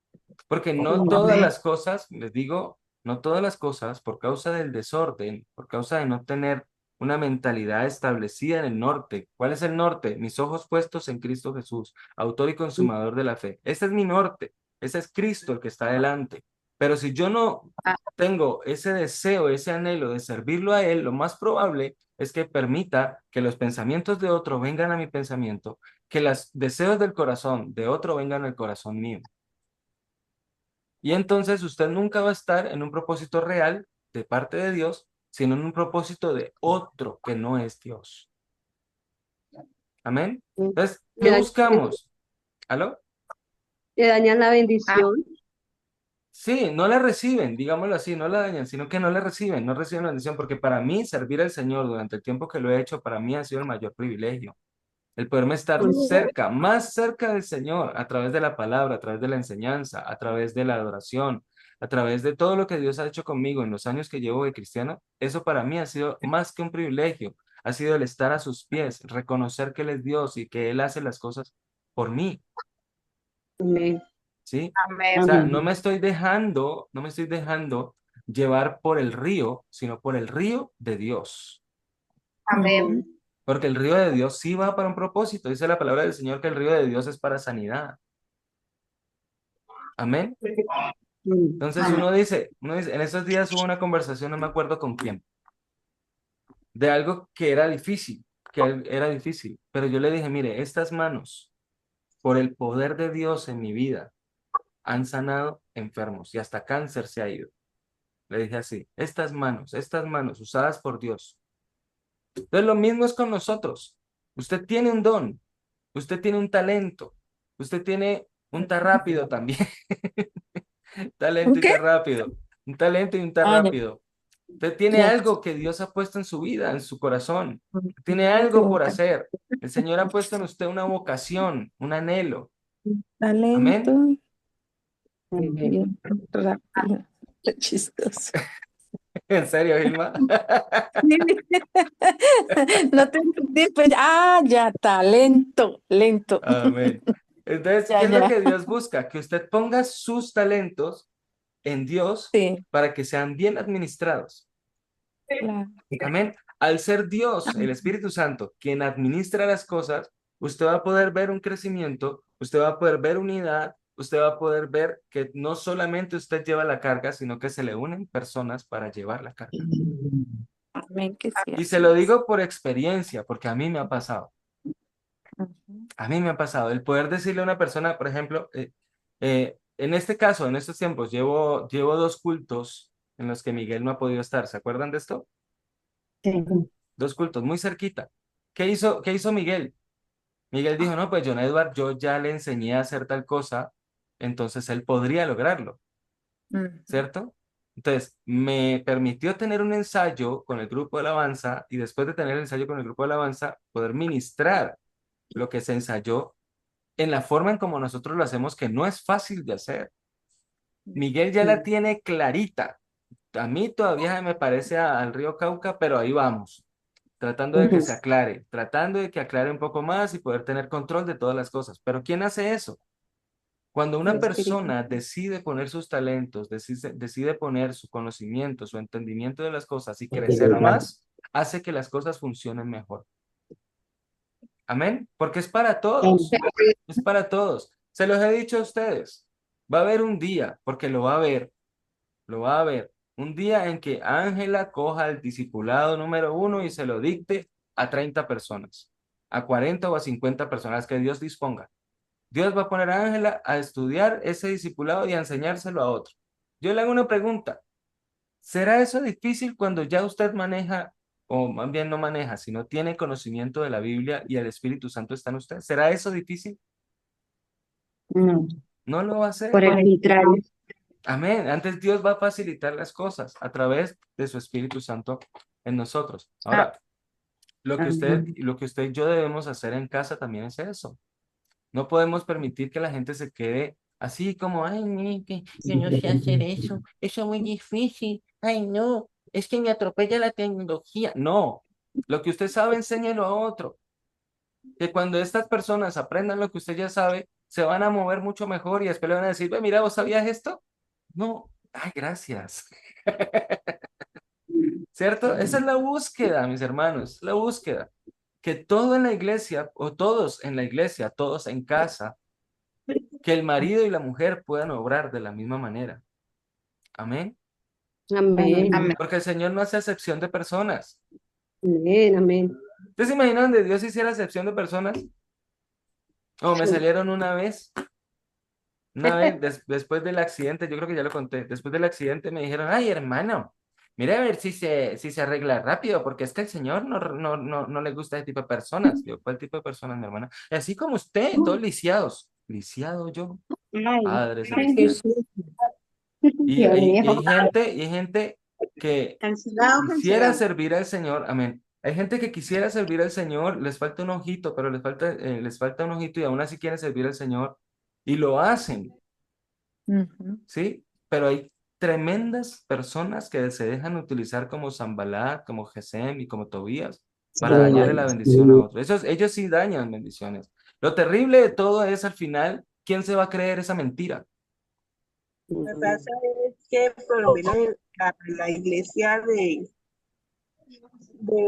Porque no todas amén. las cosas, les digo, no todas las cosas, por causa del desorden, por causa de no tener una mentalidad establecida en el norte. ¿Cuál es el norte? Mis ojos puestos en Cristo Jesús, autor y consumador de la fe. Ese es mi norte, ese es Cristo el que está adelante. Pero si yo no tengo ese deseo, ese anhelo de servirlo a Él, lo más probable es que permita que los pensamientos de otro vengan a mi pensamiento, que los deseos del corazón de otro vengan al corazón mío. Y entonces usted nunca va a estar en un propósito real de parte de Dios, sino en un propósito de otro que no es Dios. Amén. Entonces, ¿qué Le dañan, buscamos? ¿Aló? le dañan la Ah, bendición. Sí, no la reciben, digámoslo así, no la dañan, sino que no la reciben, no reciben la bendición, porque para mí servir al Señor durante el tiempo que lo he hecho, para mí ha sido el mayor privilegio. El poderme estar cerca, más cerca del Señor, a través de la palabra, a través de la enseñanza, a través de la adoración, a través de todo lo que Dios ha hecho conmigo en los años que llevo de cristiano, eso para mí ha sido más que un privilegio, ha sido el estar a sus pies, reconocer que Él es Dios y que Él hace las cosas por mí, Amén. ¿sí? O amén. sea, Amén. no me estoy dejando llevar por el río, sino por el río de Dios. Amén. Porque el río de Dios sí va para un propósito. Dice la palabra del Señor que el río de Dios es para sanidad. Amén. Entonces uno dice, en esos días hubo una conversación, no me acuerdo con quién, de algo que era difícil, pero yo le dije, mire, estas manos, por el poder de Dios en mi vida, han sanado enfermos y hasta cáncer se ha ido. Le dije así, estas manos usadas por Dios. Entonces lo mismo es con nosotros. Usted tiene un don, usted tiene un talento, usted tiene un rápido también. Talento ¿Un y qué? tan rápido. Un talento y un tan Ah, ya, rápido. Usted tiene ya. algo que Dios ha puesto en su vida, en su corazón. Tiene algo por hacer. El Señor ha puesto en usted una vocación, un anhelo. Talento Amén. y rápido. Qué chistoso. En serio, Gilma. No te entendí, pues. Ah, ya, talento, lento. Amén. Entonces, ¿qué Ya, es lo ya. que Dios busca? Que usted ponga sus talentos en Dios Sí, para que sean bien administrados. claro. Amén. Al ser Dios, el Espíritu Santo, quien administra las cosas, usted va a poder ver un crecimiento, usted va a poder ver unidad, usted va a poder ver que no solamente usted lleva la carga, sino que se le unen personas para llevar la carga. Amén, que sí, Y se así lo es. digo por experiencia, porque a mí me ha pasado. Ujú. A mí me ha pasado el poder decirle a una persona, por ejemplo, en este caso, en estos tiempos, llevo 2 cultos en los que Miguel no ha podido estar. ¿Se acuerdan de esto? Sí. 2 cultos, muy cerquita. ¿Qué hizo Miguel? Miguel dijo, no, pues John Edward, yo ya le enseñé a hacer tal cosa, entonces él podría lograrlo, ¿cierto? Entonces, me permitió tener un ensayo con el grupo de alabanza y después de tener el ensayo con el grupo de alabanza, poder ministrar lo que se ensayó en la forma en como nosotros lo hacemos, que no es fácil de hacer. Miguel ya la tiene clarita. A mí todavía me parece al río Cauca, pero ahí vamos, tratando de que se aclare, tratando de que aclare un poco más y poder tener control de todas las cosas. Pero ¿quién hace eso? Cuando El una Espíritu. persona decide poner sus talentos, decide poner su conocimiento, su entendimiento de las cosas y crecer más, hace que las cosas funcionen mejor. Amén. Porque es para todos. Es para todos. Se los he dicho a ustedes. Va a haber un día, porque lo va a haber, un día en que Ángela coja el discipulado número 1 y se lo dicte a 30 personas, a 40 o a 50 personas que Dios disponga. Dios va a poner a Ángela a estudiar ese discipulado y a enseñárselo a otro. Yo le hago una pregunta. ¿Será eso difícil cuando ya usted maneja, o más bien no maneja, sino tiene conocimiento de la Biblia y el Espíritu Santo está en usted? ¿Será eso difícil? No, No lo va a hacer. por el contrario. Amén. Antes Dios va a facilitar las cosas a través de su Espíritu Santo en nosotros. Ahora, lo que usted y yo debemos hacer en casa también es eso. No podemos permitir que la gente se quede así como, ay, no, que yo no sé hacer eso es muy difícil, ay, no, es que me atropella la tecnología. No, lo que usted sabe, enséñelo a otro. Que cuando estas personas aprendan lo que usted ya sabe, se van a mover mucho mejor y después le van a decir, ve, mira, ¿vos sabías esto? No, ay, gracias. ¿Cierto? Esa es la búsqueda, mis hermanos, la búsqueda. Que todo en la iglesia, o todos en la iglesia, todos en casa, que el marido y la mujer puedan obrar de la misma manera. Amén. Amén. Porque el Señor no hace excepción de personas. Amén, amén. ¿Ustedes se imaginan donde Dios hiciera excepción de personas? O me salieron una vez después del accidente, yo creo que ya lo conté, después del accidente me dijeron, ay, hermano, mira a ver si se arregla rápido, porque es que el Señor no le gusta ese tipo de personas. Yo, ¿cuál tipo de personas, mi hermana? Así como usted, todos lisiados. ¿Lisiado yo? Ay, Padre ay, celestial. Jesús. Y Dios mío. hay gente que Cancelado, quisiera cancelado. servir al Señor, amén. Hay gente que quisiera servir al Señor, les falta un ojito, pero les falta un ojito y aún así quieren servir al Señor y lo hacen, ¿sí? Pero hay tremendas personas que se dejan utilizar como Sanballat, como Gesem y como Tobías para dañarle la bendición a otros. Ellos sí dañan bendiciones. Lo terrible de todo es al final, ¿quién se va a creer esa mentira? Lo que pasa es que por lo menos en la iglesia de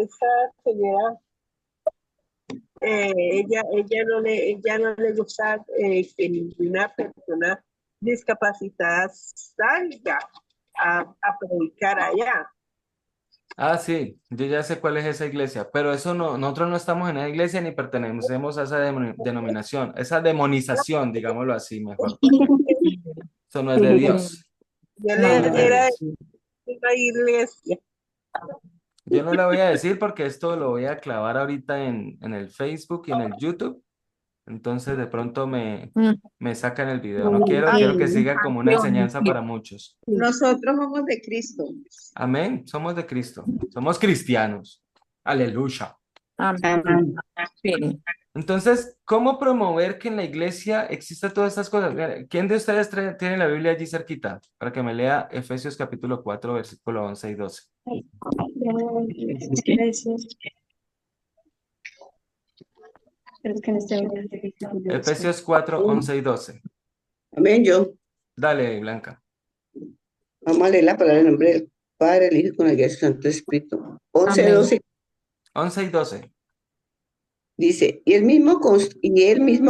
esa señora, ella no le gusta que ninguna persona discapacitada salga a predicar allá. Ah, sí, yo ya sé cuál es esa iglesia, pero eso no, nosotros no estamos en esa iglesia ni pertenecemos a esa denominación, esa demonización, digámoslo así, mejor. Eso no es de Dios. Yo No, le no, era Dios. una iglesia. Yo no la voy a decir porque esto lo voy a clavar ahorita en el Facebook y en el YouTube. Entonces de pronto me sacan el video. No quiero que siga como una enseñanza para muchos. Nosotros somos de Cristo. Amén. Somos de Cristo. Somos cristianos. Aleluya. Amén. Sí. Entonces, ¿cómo promover que en la iglesia exista todas estas cosas? ¿Quién de ustedes tiene la Biblia allí cerquita? Para que me lea Efesios capítulo 4, versículo 11 y 12. Efesios 4, 11 y 12. Amén, yo. Dale, Blanca. Vamos a leer la palabra en nombre del Padre, el Hijo y con el Santo Espíritu. 11, Amén. 12. 11 y 12. Dice, y él mismo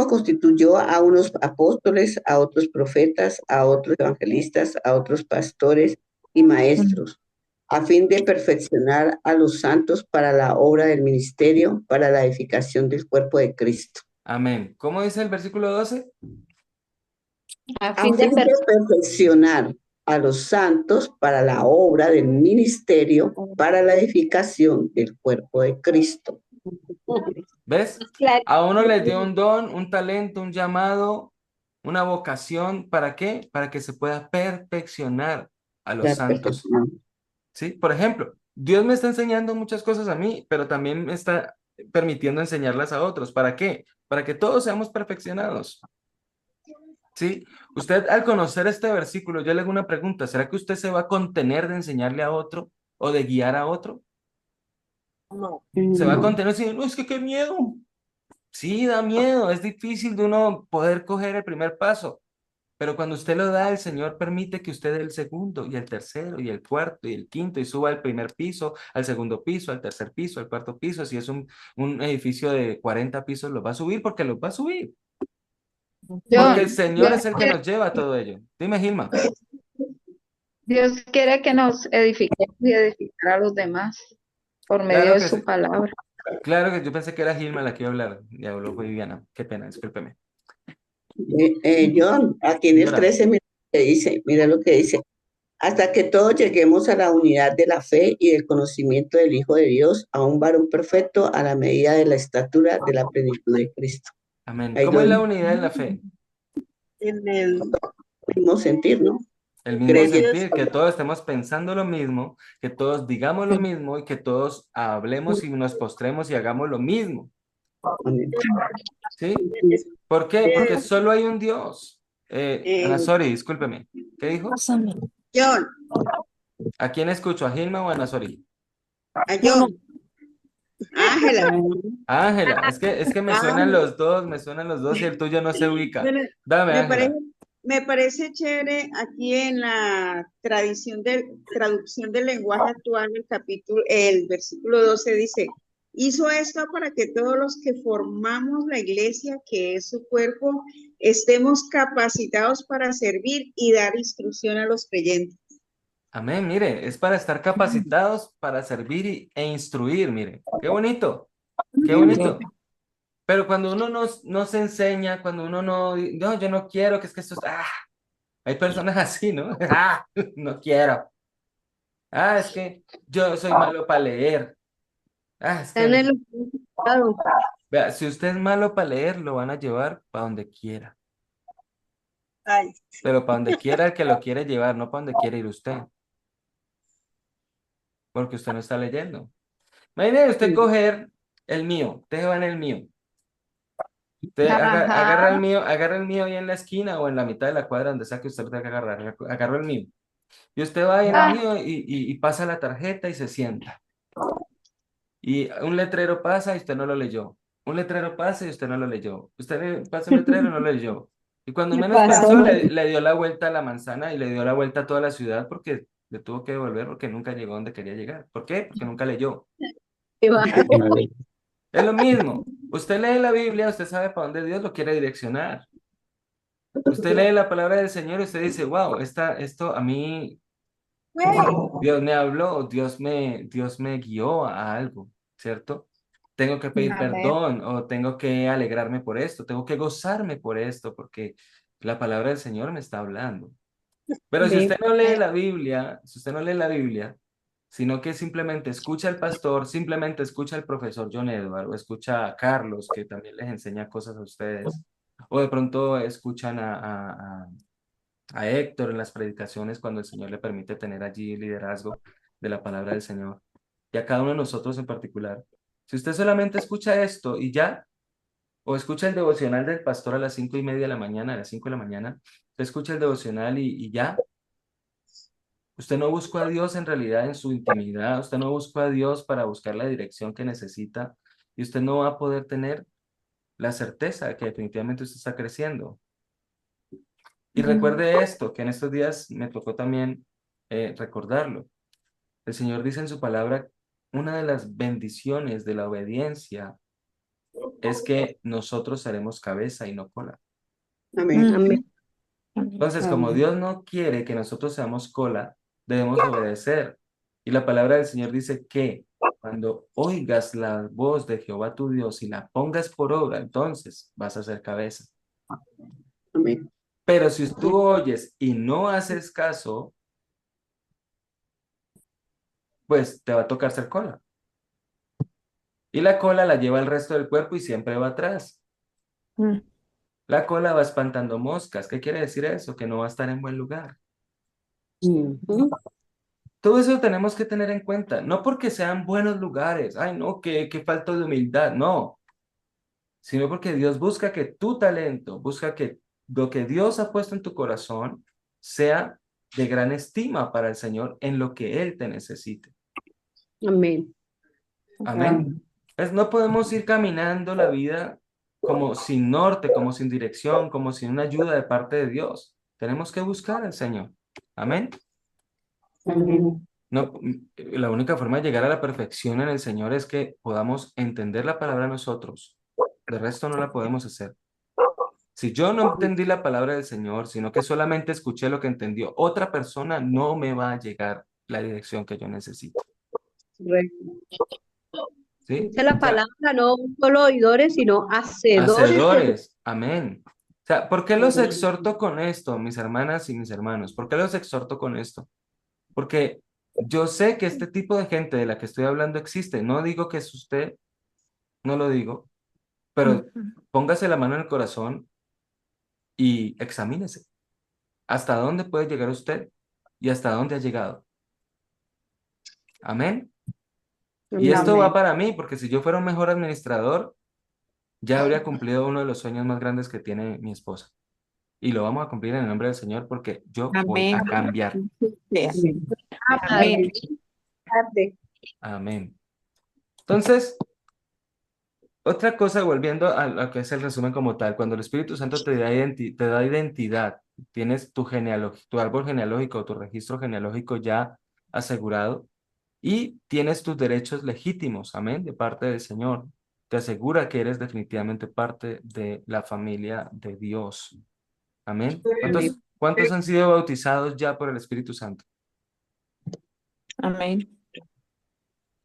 constituyó a unos apóstoles, a otros profetas, a otros evangelistas, a otros pastores y maestros, a fin de perfeccionar a los santos para la obra del ministerio, para la edificación del cuerpo de Cristo. Amén. ¿Cómo dice el versículo 12? A A fin de fin de perfeccionar a los santos para la obra del ministerio, para la edificación del cuerpo de Cristo. ¿Ves? Claro. A uno les dio un don, un talento, un llamado, una vocación. ¿Para qué? Para que se pueda perfeccionar a los La santos. perfección. ¿Sí? Por ejemplo, Dios me está enseñando muchas cosas a mí, pero también me está permitiendo enseñarlas a otros. ¿Para qué? Para que todos seamos perfeccionados. ¿Sí? Usted al conocer este versículo, yo le hago una pregunta. ¿Será que usted se va a contener de enseñarle a otro o de guiar a otro? No. Se va a No. contener y no, es que qué miedo. Sí, da miedo, es difícil de uno poder coger el primer paso, pero cuando usted lo da, el Señor permite que usted dé el segundo y el tercero y el cuarto y el quinto y suba al primer piso, al segundo piso, al tercer piso, al cuarto piso. Si es un edificio de 40 pisos, lo va a subir porque lo va a subir, porque el John, Señor es el que nos lleva a todo ello. Dime, Gilma. Dios quiere que nos edifiquemos y edificar a los demás por medio Claro de que sí. su palabra. Claro que yo pensé que era Gilma la que iba a hablar y habló fue Viviana. Qué pena, discúlpeme. John, aquí en el Señora, 13, mira lo que dice, hasta que todos lleguemos a la unidad de la fe y del conocimiento del Hijo de Dios, a un varón perfecto a la medida de la estatura de la plenitud de Cristo. amén. Ahí ¿Cómo es la donde unidad en la fe? En el mismo sentir, ¿no? El mismo Creyendo. Dios, sentir, que todos estemos pensando lo mismo, que todos digamos lo mismo y que todos hablemos y nos postremos y hagamos lo mismo. Amén. ¿Sí? ¿Por qué? Porque solo hay un Dios. Ana, eh, sorry, discúlpeme. ¿Qué dijo? John, ¿A quién escucho? ¿A Gilma o a Ana, sorry? a John, Ángela. Ángela, es que Ángela. me suenan los dos y el tuyo no se ubica. Bueno, Dame, me parece, Ángela. me parece chévere aquí en la traducción del lenguaje actual, el versículo 12 dice, hizo esto para que todos los que formamos la iglesia, que es su cuerpo, estemos capacitados para servir y dar instrucción a los creyentes. Amén, mire, es para estar capacitados para servir e instruir, mire. Qué bonito, qué bonito. Pero cuando uno no se enseña, cuando uno no, yo no quiero, que es que esto es, hay personas así, ¿no? No quiero. Es que yo soy malo para leer. Es Están en que, el claro. vea, si usted es malo para leer, lo van a llevar para donde quiera. Ay, Pero para donde quiera el que lo quiere llevar, no para donde quiere ir usted, porque usted no está leyendo. Imagínese usted coger el mío, usted va en el mío. Usted Ajá. agarra el mío ahí en la esquina o en la mitad de la cuadra donde sea que usted lo tenga que agarrar. Agarró el mío. Y usted va ahí en el Ah, mío y pasa la tarjeta y se sienta. Y un letrero pasa y usted no lo leyó. Un letrero pasa y usted no lo leyó. Usted le pasa un letrero y no lo leyó. Y cuando Me menos pasó. pensó, le dio la vuelta a la manzana y le dio la vuelta a toda la ciudad porque le tuvo que devolver porque nunca llegó donde quería llegar. ¿Por qué? Porque nunca leyó. Es lo mismo. Usted lee la Biblia, usted sabe para dónde Dios lo quiere direccionar. Usted lee la palabra del Señor y usted dice, wow, esto a mí, Dios me habló, Dios me guió a algo, ¿cierto? Tengo que pedir amén. perdón o tengo que alegrarme por esto, tengo que gozarme por esto, porque la palabra del Señor me está hablando. Pero si usted no lee la Biblia, si usted no lee la Biblia, sino que simplemente escucha al pastor, simplemente escucha al profesor John Edward o escucha a Carlos, que también les enseña cosas a ustedes, o de pronto escuchan a Héctor en las predicaciones cuando el Señor le permite tener allí liderazgo de la palabra del Señor, y a cada uno de nosotros en particular. Si usted solamente escucha esto y ya, o escucha el devocional del pastor a las 5:30 de la mañana, a las 5 de la mañana, usted escucha el devocional y ya, usted no buscó a Dios en realidad en su intimidad, usted no buscó a Dios para buscar la dirección que necesita y usted no va a poder tener la certeza de que definitivamente usted está creciendo. Y recuerde esto, que en estos días me tocó también recordarlo. El Señor dice en su palabra, una de las bendiciones de la obediencia es que nosotros seremos cabeza y no cola. Amén. Amén. Entonces, como Dios no quiere que nosotros seamos cola, debemos obedecer. Y la palabra del Señor dice que cuando oigas la voz de Jehová tu Dios y la pongas por obra, entonces vas a ser cabeza. Amén. Pero si tú oyes y no haces caso, pues te va a tocar ser cola. Y la cola la lleva el resto del cuerpo y siempre va atrás. Mm. La cola va espantando moscas. ¿Qué quiere decir eso? Que no va a estar en buen lugar. Ujú. Todo eso tenemos que tener en cuenta. No porque sean buenos lugares. Ay, no, que falta de humildad. No. Sino porque Dios busca que tu talento, busca que lo que Dios ha puesto en tu corazón sea de gran estima para el Señor en lo que Él te necesite. Amén. Amén. No podemos ir caminando la vida como sin norte, como sin dirección, como sin una ayuda de parte de Dios. Tenemos que buscar al Señor. Amén. Amén. No, la única forma de llegar a la perfección en el Señor es que podamos entender la palabra nosotros. De resto no la podemos hacer. Si yo no entendí la palabra del Señor, sino que solamente escuché lo que entendió otra persona, no me va a llegar la dirección que yo necesito. Correcto. ¿Sí? Dice la O sea, palabra, no solo oidores, sino hacedores de su hacedores. Amén. O sea, ¿por qué los exhorto con esto, mis hermanas y mis hermanos? ¿Por qué los exhorto con esto? Porque yo sé que este tipo de gente de la que estoy hablando existe. No digo que es usted, no lo digo, pero póngase la mano en el corazón y examínese. ¿Hasta dónde puede llegar usted y hasta dónde ha llegado? Amén. Y esto va Amén. para mí, porque si yo fuera un mejor administrador, ya habría cumplido uno de los sueños más grandes que tiene mi esposa. Y lo vamos a cumplir en el nombre del Señor porque yo voy Amén. a cambiar. Amén. Amén. tarde. Amén. Entonces, otra cosa, volviendo a lo que es el resumen como tal, cuando el Espíritu Santo te da identidad, tienes tu genealogía, tu árbol genealógico, tu registro genealógico ya asegurado y tienes tus derechos legítimos, amén, de parte del Señor. Te asegura que eres definitivamente parte de la familia de Dios. Amén. Amén. ¿Cuántos han sido bautizados ya por el Espíritu Santo? Amén.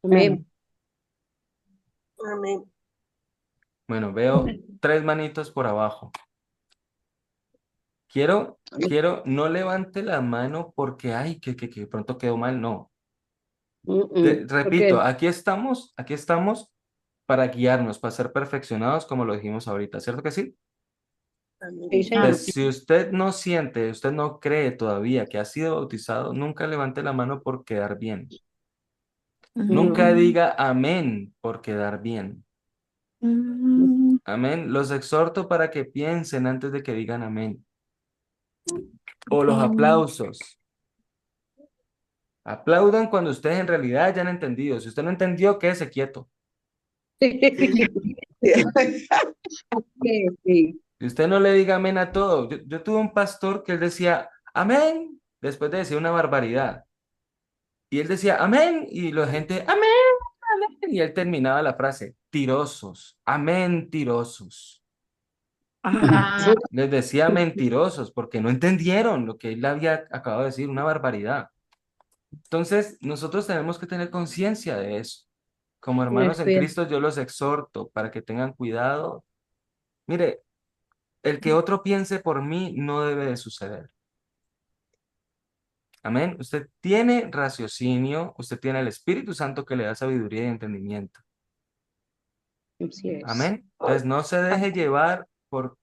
Amén. Amén. Bueno, veo 3 manitos por abajo. Quiero, no levante la mano porque, ay, que pronto quedó mal, no. Repito, Porque aquí estamos para guiarnos, para ser perfeccionados, como lo dijimos ahorita, ¿cierto que sí? sí, señor. Entonces, si usted no siente, usted no cree todavía que ha sido bautizado, nunca levante la mano por quedar bien. Nunca diga amén por quedar bien. Amén. Los exhorto para que piensen antes de que digan amén. O los aplausos. Aplaudan cuando ustedes en realidad ya han entendido. Si usted no entendió, quédese quieto. Sí. Si usted no le diga amén a todo. Yo tuve un pastor que él decía amén después de decir una barbaridad. Y él decía amén y la gente amén, amén. Y él terminaba la frase, tirosos, amén, tirosos. Ajá. Les decía mentirosos porque no entendieron lo que él había acabado de decir, una barbaridad. Entonces, nosotros tenemos que tener conciencia de eso. Como hermanos en Estoy- Cristo, yo los exhorto para que tengan cuidado. Mire, el que otro piense por mí no debe de suceder. Amén. Usted tiene raciocinio, usted tiene el Espíritu Santo que le da sabiduría y entendimiento. Así es. Amén. Entonces, no se deje llevar por,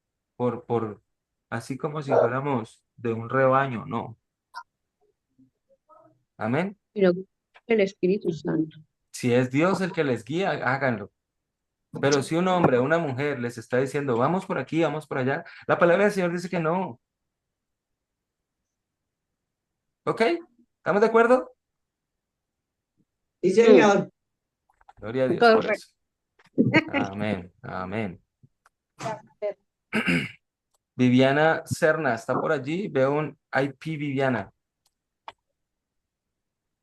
así como si fuéramos de un rebaño, no. Amén. Sino el Espíritu Santo. Si es Dios el que les guía, háganlo. Pero si un hombre o una mujer les está diciendo, vamos por aquí, vamos por allá, la palabra del Señor dice que no. ¿Ok? ¿Estamos de acuerdo? Sí, señor. Gloria a Dios por Correcto. eso. Amén, amén. Viviana Serna, ¿está por allí? Veo un IP Viviana.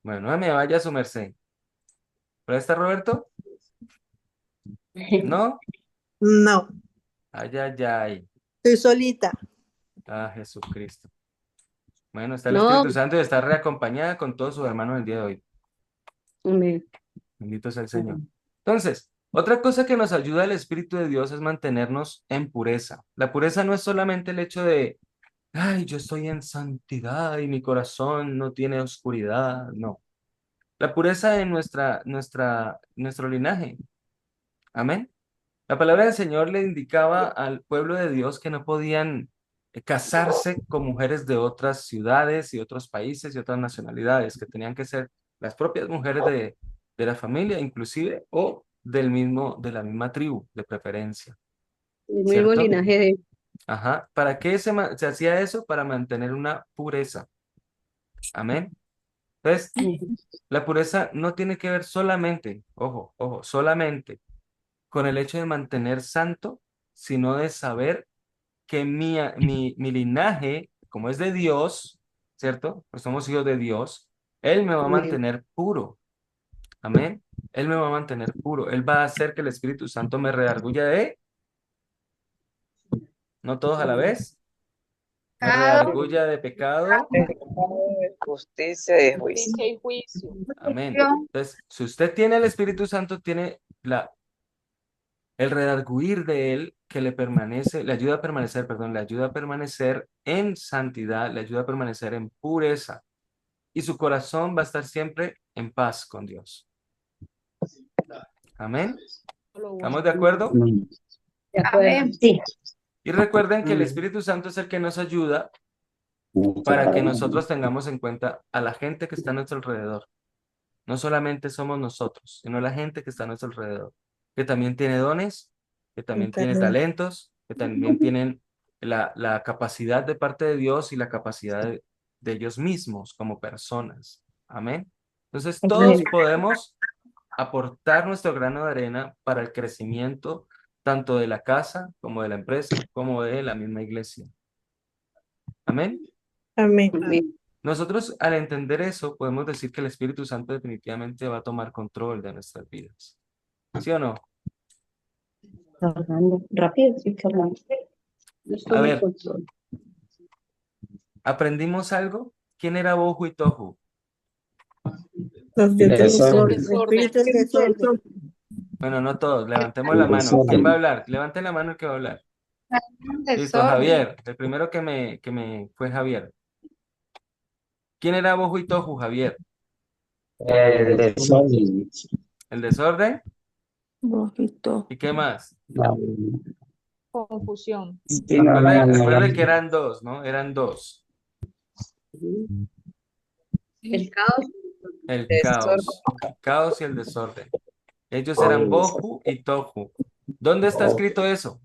Bueno, no me vaya a su merced. ¿Por ahí está Roberto? ¿No? No, Ay, ay, ay. estoy solita. Ah, Jesucristo. Bueno, está el No, Espíritu Santo y está reacompañada con todos sus hermanos el día de hoy. amén. Bendito sea el Señor. Entonces, otra cosa que nos ayuda el Espíritu de Dios es mantenernos en pureza. La pureza no es solamente el hecho de, ay, yo estoy en santidad y mi corazón no tiene oscuridad. No. La pureza de nuestro linaje. Amén. La palabra del Señor le indicaba al pueblo de Dios que no podían casarse con mujeres de otras ciudades y otros países y otras nacionalidades, que tenían que ser las propias mujeres de la familia, inclusive, o de la misma tribu, de preferencia, El mismo ¿cierto? linaje de Ajá. ¿Para qué se hacía eso? Para mantener una pureza. Amén. Entonces, la pureza no tiene que ver solamente, ojo, ojo, solamente con el hecho de mantener santo, sino de saber que mi linaje, como es de Dios, ¿cierto? Pues somos hijos de Dios, Él me va a Amén. mantener puro. Amén. Él me va a mantener puro. Él va a hacer que el Espíritu Santo me redarguya no todos a la vez, me redarguya de pecado. De justicia y de juicio. Justicia y juicio. Amén. Entonces, si usted tiene el Espíritu Santo, tiene el redarguir de él que le permanece, le ayuda a permanecer, perdón, le ayuda a permanecer en santidad, le ayuda a permanecer en pureza. Y su corazón va a estar siempre en paz con Dios. Amén. ¿Estamos de acuerdo? De acuerdo. Amén. Sí. Y recuerden que el Espíritu Santo es el que nos ayuda para que nosotros tengamos en cuenta a la gente que está a nuestro alrededor. No solamente somos nosotros, sino la gente que está a nuestro alrededor, que también tiene dones, que también tiene talentos, que también tienen la capacidad de parte de Dios y la capacidad de ellos mismos como personas. Amén. Entonces, todos podemos aportar nuestro grano de arena para el crecimiento tanto de la casa como de la empresa, como de la misma iglesia. Amén. Amén. Amén. Nosotros, al entender eso, podemos decir que el Espíritu Santo definitivamente va a tomar control de nuestras vidas. ¿Sí o no? Hablando rápido, sí, que hablando. Yo estoy A en ver, control. ¿aprendimos algo? ¿Quién era Bohu y Tohu? Los del Desorden. espíritu es desorden. Bueno, no todos. Levantemos la mano. ¿Quién va a hablar? Levanten la mano el que va a hablar. Listo, Desorden. Javier. El primero que me fue Javier. ¿Quién era Bohu y Tohu, Javier? El desorden. ¿El desorden? Bojito. ¿Y qué más? Confusión. Recuerde que eran dos, ¿no? Eran dos. El caos. El Desorden. caos y el desorden. Ellos eran Bohu y Tohu. ¿Dónde está escrito eso?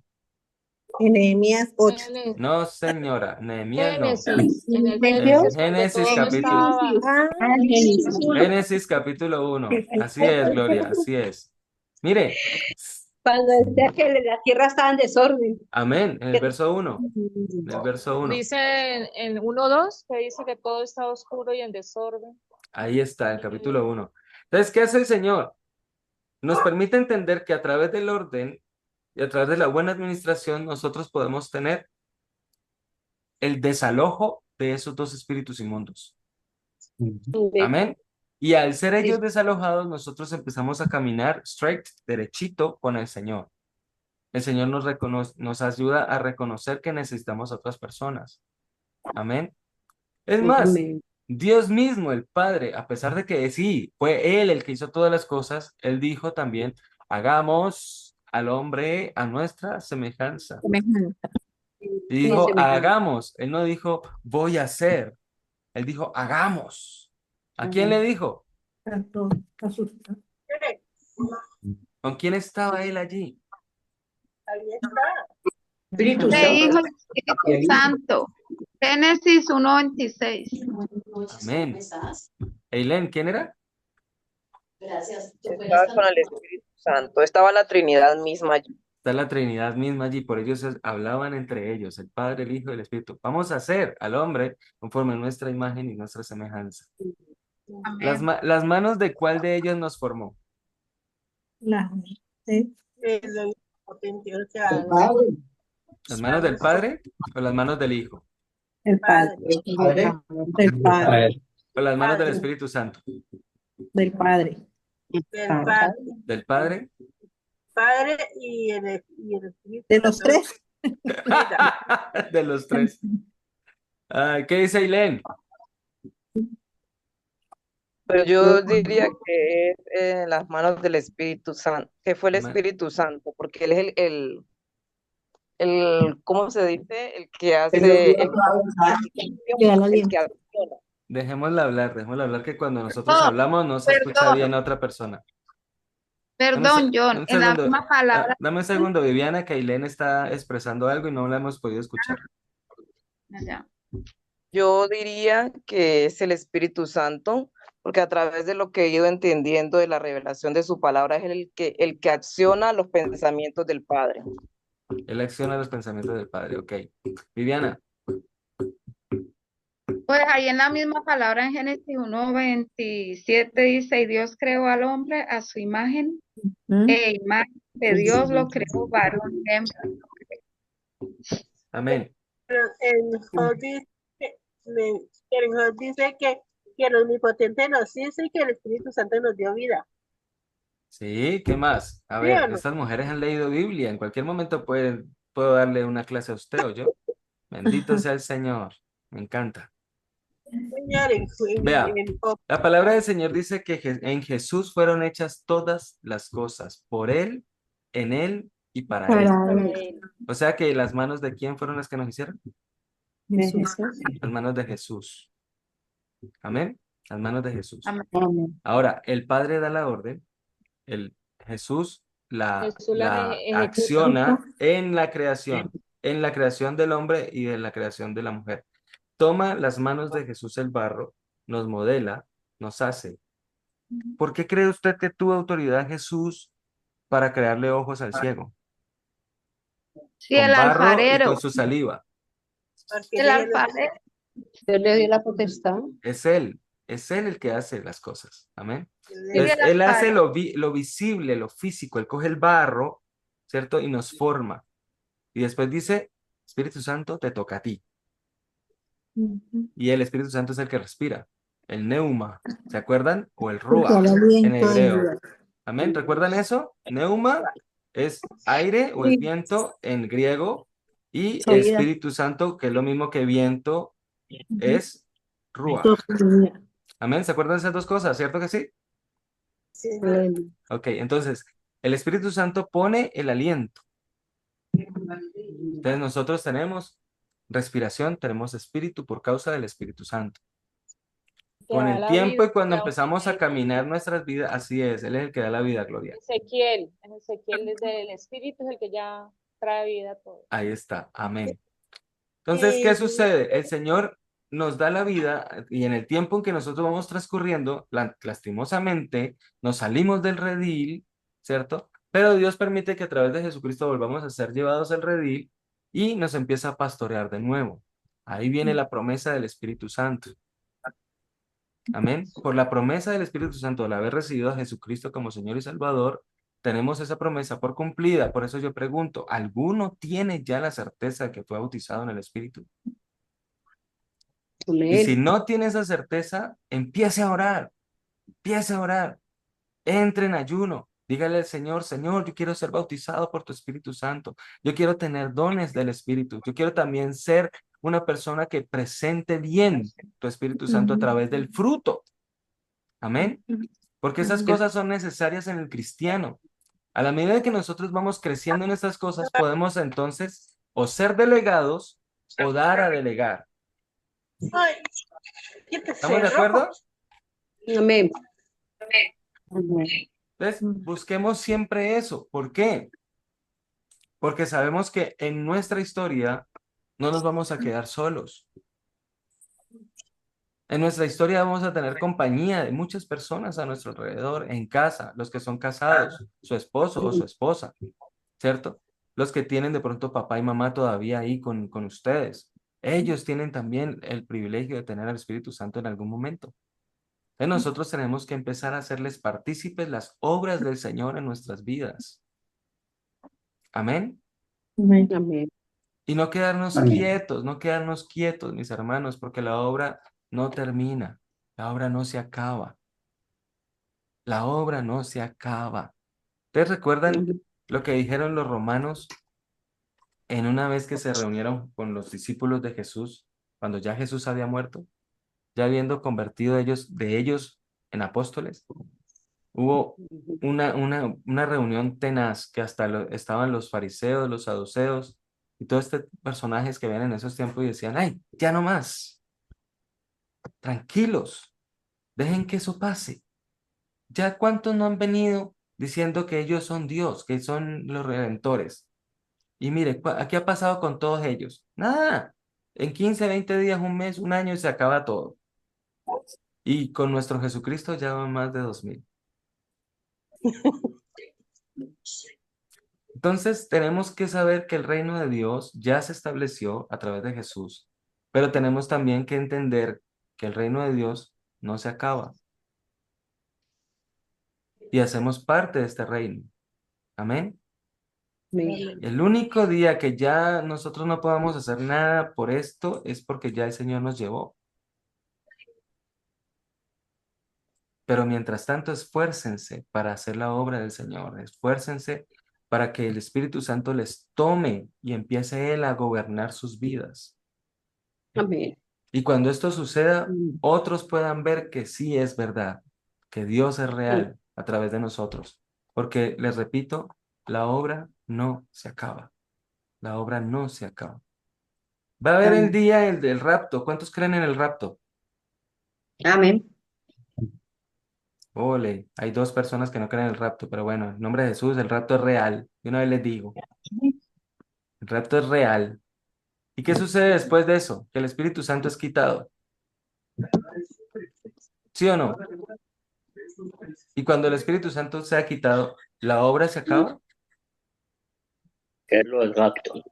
En Nehemías 8. No, señora. Nehemías no. Génesis. En el En Génesis, porque Génesis todo no capítulo, estaba. Génesis capítulo 1. Así es, Gloria, así es. Mire, Cuando decía que la tierra estaba en desorden. amén, en el verso 1. En el verso 1. Dice en 1:2 que dice que todo está oscuro y en desorden. Ahí está, el capítulo 1. Entonces, ¿qué hace el Señor? Nos permite entender que a través del orden y a través de la buena administración nosotros podemos tener el desalojo de esos dos espíritus inmundos. Amén. Y al ser ellos desalojados, nosotros empezamos a caminar straight, derechito con el Señor. El Señor nos ayuda a reconocer que necesitamos a otras personas. Amén. Es más, Amén. Dios mismo, el Padre, a pesar de que sí, fue Él el que hizo todas las cosas, Él dijo también, hagamos al hombre a nuestra semejanza. Y dijo, semejante. hagamos. Él no dijo, voy a hacer. Él dijo, hagamos. ¿A quién le dijo? ¿Con quién estaba Él allí? Espíritu Le dijo Santo. el Espíritu Santo. Génesis 1:26. Amén. Eileen, ¿quién era? Estaba con el Espíritu Santo. Estaba la Trinidad misma allí. Está la Trinidad misma allí, por ellos hablaban entre ellos, el Padre, el Hijo y el Espíritu. Vamos a hacer al hombre conforme a nuestra imagen y nuestra semejanza. Amén. Las manos de cuál de ellos nos formó. Sí. El ¿Las manos del Padre o las manos del Hijo? El Padre. Del Padre. O las manos del Espíritu Santo. Del Padre. Del Padre. Padre y el Espíritu. De los tres. De los tres. ¿Qué dice Eileen? Pero yo diría que es en las manos del Espíritu Santo, que fue el Amén. Espíritu Santo, porque él es ¿cómo se dice? El que Se le hace, olvidó trabajar. Le da el el que aliento. acciona. Dejémosla hablar, que cuando nosotros No, hablamos no se escucha perdón, bien a otra persona. perdón, John, Dame un en la segundo, misma palabra. dame un segundo, Viviana, que Ailén está expresando algo y no la hemos podido escuchar. Ya. Yo diría que es el Espíritu Santo, porque a través de lo que he ido entendiendo de la revelación de su palabra es el que acciona los pensamientos del Padre. Él acciona los pensamientos del Padre, ok. Viviana, Pues ahí en la misma palabra en Génesis 1:27 dice, y Dios creó al hombre a su imagen, ¿Mm? imagen de Dios lo creó, varón y hembra. amén. El Job dice, el Job dice que el Omnipotente nos hizo y que el Espíritu Santo nos dio vida. Sí, ¿qué más? A ¿Sí ver, o no? estas mujeres han leído Biblia, en cualquier momento puedo darle una clase a usted o yo. Bendito sea el Señor, me encanta. Señor, Vea, en Job. la palabra del Señor dice que en Jesús fueron hechas todas las cosas, por Él, en Él y para Él. Para él. O sea que las manos de quién fueron las que nos hicieron? Jesús. Las manos de Jesús. Amén. Las manos de Jesús. Amén. Amén. Ahora, el Padre da la orden, el Jesús Jesús las la ejecuta. acciona en la creación del hombre y en la creación de la mujer. Toma las manos de Jesús el barro, nos modela, nos hace. ¿Por qué cree usted que tuvo autoridad Jesús para crearle ojos al ciego? Sí, Con el barro y alfarero, con su saliva. Porque el alfarero. Dios le dio la potestad. Es Él el que hace las cosas. Amén. Sí, Entonces, el Él hace alfarero. lo visible, lo físico. Él coge el barro, ¿cierto? Y nos forma. Y después dice, Espíritu Santo, te toca a ti. Y el Espíritu Santo es el que respira. El neuma, ¿se acuerdan? O el Porque el ruach en aliento de hebreo. Dios. Amén. ¿Recuerdan eso? Neuma es aire o el Sí. viento en griego. Y Su vida. Espíritu Santo, que es lo mismo que viento, es ruach. Su vida. Amén. ¿Se acuerdan de esas dos cosas? ¿Cierto que sí? sí, Ok, entonces, el Espíritu Santo pone el aliento. Entonces, nosotros tenemos respiración, tenemos espíritu por causa del Espíritu Santo. Que Con da el la tiempo vida, y cuando da empezamos a oxígeno. caminar nuestras vidas, así es, Él es el que da la vida, Gloria. En Ezequiel desde el Espíritu es el que ya trae vida a todo. Ahí está, amén. Entonces, ¿qué sucede? El Señor nos da la vida y en el tiempo en que nosotros vamos transcurriendo, lastimosamente, nos salimos del redil, ¿cierto? Pero Dios permite que a través de Jesucristo volvamos a ser llevados al redil y nos empieza a pastorear de nuevo. Ahí viene la promesa del Espíritu Santo. Amén. Por la promesa del Espíritu Santo, al haber recibido a Jesucristo como Señor y Salvador, tenemos esa promesa por cumplida. Por eso yo pregunto, ¿alguno tiene ya la certeza de que fue bautizado en el Espíritu? Y si no tiene esa certeza, empiece a orar, entre en ayuno, dígale al Señor, Señor, yo quiero ser bautizado por tu Espíritu Santo, yo quiero tener dones del Espíritu, yo quiero también ser una persona que presente bien tu Espíritu Santo a través del fruto. Amén. Porque esas cosas son necesarias en el cristiano. A la medida que nosotros vamos creciendo en estas cosas, podemos entonces o ser delegados o dar a delegar. Ay, qué ¿Estamos de rojo. acuerdo? Amén. Entonces, busquemos siempre eso. ¿Por qué? Porque sabemos que en nuestra historia no nos vamos a quedar solos. En nuestra historia vamos a tener compañía de muchas personas a nuestro alrededor, en casa, los que son casados, su esposo o su esposa, ¿cierto? Los que tienen de pronto papá y mamá todavía ahí con ustedes. Ellos tienen también el privilegio de tener al Espíritu Santo en algún momento. Entonces nosotros tenemos que empezar a hacerles partícipes las obras del Señor en nuestras vidas. Amén. Amén. Y no quedarnos quietos, mis hermanos, porque la obra no termina, la obra no se acaba. La obra no se acaba. ¿Ustedes recuerdan lo que dijeron los romanos en una vez que se reunieron con los discípulos de Jesús, cuando ya Jesús había muerto? Ya habiendo convertido de ellos en Apóstoles, hubo una reunión tenaz que hasta estaban los fariseos, los saduceos y todos estos personajes que ven en esos tiempos y decían, ay, ya no más, tranquilos, dejen que eso pase. ¿Ya cuántos no han venido diciendo que ellos son Dios, que son los redentores? Y mire, ¿qué ha pasado con todos ellos? Nada. En 15, 20 días, un mes, un año y se acaba todo. Y con nuestro Jesucristo ya van más de 2000. Entonces tenemos que saber que el reino de Dios ya se estableció a través de Jesús, pero tenemos también que entender que el reino de Dios no se acaba y hacemos parte de este reino. Amén. El único día que ya nosotros no podamos hacer nada por esto es porque ya el Señor nos llevó. Pero mientras tanto, esfuércense para hacer la obra del Señor. Esfuércense para que el Espíritu Santo les tome y empiece Él a gobernar sus vidas. Amén. Y cuando esto suceda, otros puedan ver que sí es verdad, que Dios es real a través de nosotros. Porque, les repito, la obra no se acaba. La obra no se acaba. Va a haber el día del rapto. ¿Cuántos creen en el rapto? Amén. Ole, hay 2 personas que no creen en el rapto, pero bueno, en nombre de Jesús, el rapto es real. Y una vez les digo, el rapto es real. ¿Y qué sucede después de eso? Que el Espíritu Santo es quitado. ¿Sí o no? Y cuando el Espíritu Santo sea quitado, ¿la obra se acaba? ¿Qué es lo del rapto?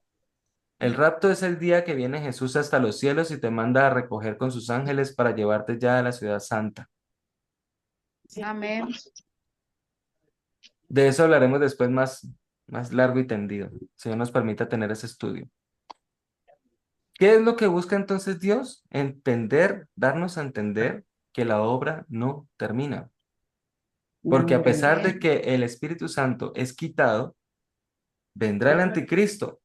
El rapto es el día que viene Jesús hasta los cielos y te manda a recoger con sus ángeles para llevarte ya a la ciudad santa. Amén. De eso hablaremos después más largo y tendido, si Dios nos permite tener ese estudio. ¿Qué es lo que busca entonces Dios? Entender, darnos a entender que la obra no termina. Porque a pesar de que el Espíritu Santo es quitado, vendrá el anticristo.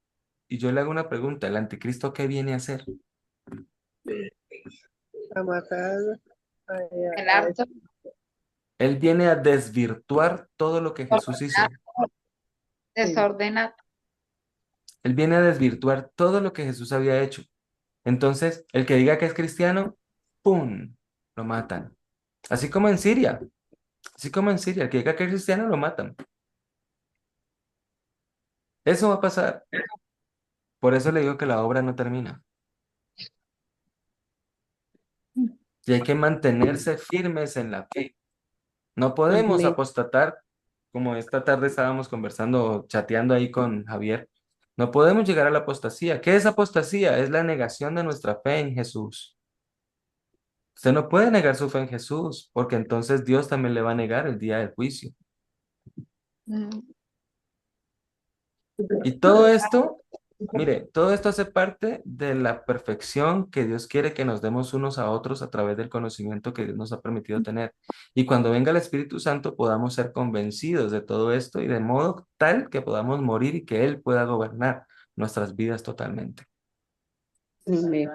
Y yo le hago una pregunta, ¿el anticristo qué viene a hacer? A matar. El harto. Él viene a desvirtuar todo lo que Jesús hizo. Desordenado. Él viene a desvirtuar todo lo que Jesús había hecho. Entonces, el que diga que es cristiano, ¡pum!, lo matan. Así como en Siria. Así como en Siria, el que diga que es cristiano, lo matan. Eso va a pasar. Por eso le digo que la obra no termina. Y hay que mantenerse firmes en la fe. No podemos apostatar, como esta tarde estábamos conversando, chateando ahí con Javier. No podemos llegar a la apostasía. ¿Qué es apostasía? Es la negación de nuestra fe en Jesús. Usted no puede negar su fe en Jesús, porque entonces Dios también le va a negar el día del juicio. Y todo esto, mire, todo esto hace parte de la perfección que Dios quiere que nos demos unos a otros a través del conocimiento que Dios nos ha permitido tener. Y cuando venga el Espíritu Santo podamos ser convencidos de todo esto y de modo tal que podamos morir y que Él pueda gobernar nuestras vidas totalmente. Amén.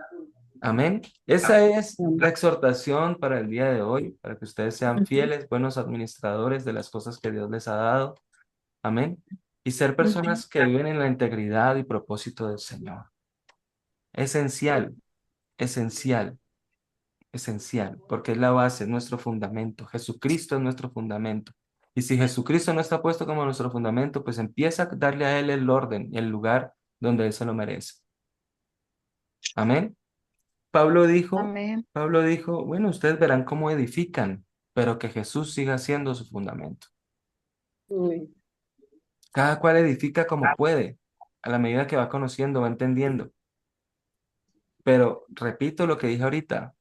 Amén. Esa es la exhortación para el día de hoy, para que ustedes sean fieles, buenos administradores de las cosas que Dios les ha dado. Amén. Y ser personas que viven en la integridad y propósito del Señor. Esencial, esencial, esencial, porque es la base, es nuestro fundamento. Jesucristo es nuestro fundamento. Y si Jesucristo no está puesto como nuestro fundamento, pues empieza a darle a Él el orden y el lugar donde Él se lo merece. Amén. Pablo dijo, bueno, ustedes verán cómo edifican, pero que Jesús siga siendo su fundamento. Cada cual edifica como puede, a la medida que va conociendo, va entendiendo. Pero repito lo que dije ahorita,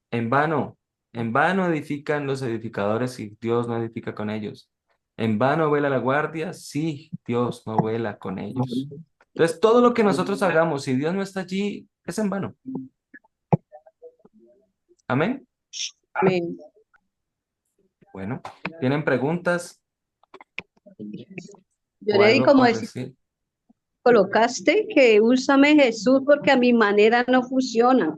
en vano edifican los edificadores si Dios no edifica con ellos. En vano vela la guardia si Dios no vela con ellos. Entonces, todo lo que nosotros hagamos, si Dios no está allí, es en vano. Amén. Amén. Bueno, ¿tienen preguntas? Yo le di como decir, colocaste que úsame Jesús porque a mi manera no funciona.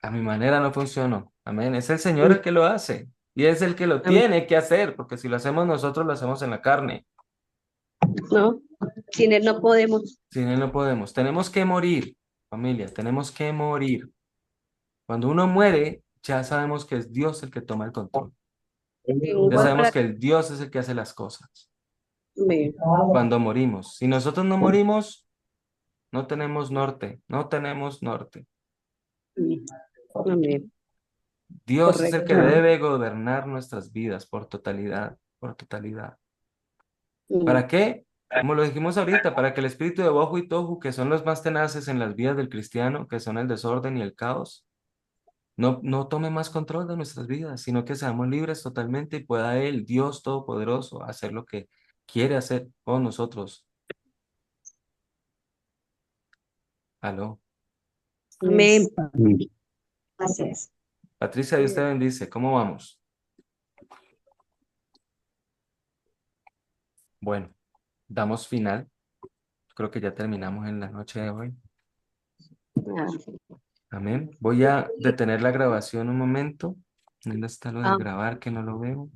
A mi manera no funciona. Amén. Es el Señor el que lo hace. Y es el que lo tiene que hacer, porque si lo hacemos nosotros, lo hacemos en la carne. No, sin él no podemos. Sin él no podemos. Tenemos que morir, familia, tenemos que morir. Cuando uno muere, ya sabemos que es Dios el que toma el control. Ya sabemos que el Dios es el que hace las cosas. Cuando morimos. Si nosotros no morimos, no tenemos norte, no tenemos norte. Amén. Dios es el que Correcto. debe gobernar nuestras vidas por totalidad, por totalidad. ¿Para qué? Como lo dijimos ahorita, para que el espíritu de Bohu y Tohu, que son los más tenaces en las vidas del cristiano, que son el desorden y el caos, no tome más control de nuestras vidas, sino que seamos libres totalmente y pueda Él, Dios Todopoderoso, hacer lo que quiere hacer con nosotros. Aló. Amén. Gracias. Patricia, Dios te bendice. ¿Cómo vamos? Bueno, damos final. Creo que ya terminamos en la noche de hoy. Amén. Voy a detener la grabación un momento. ¿Dónde está lo de grabar que no lo veo?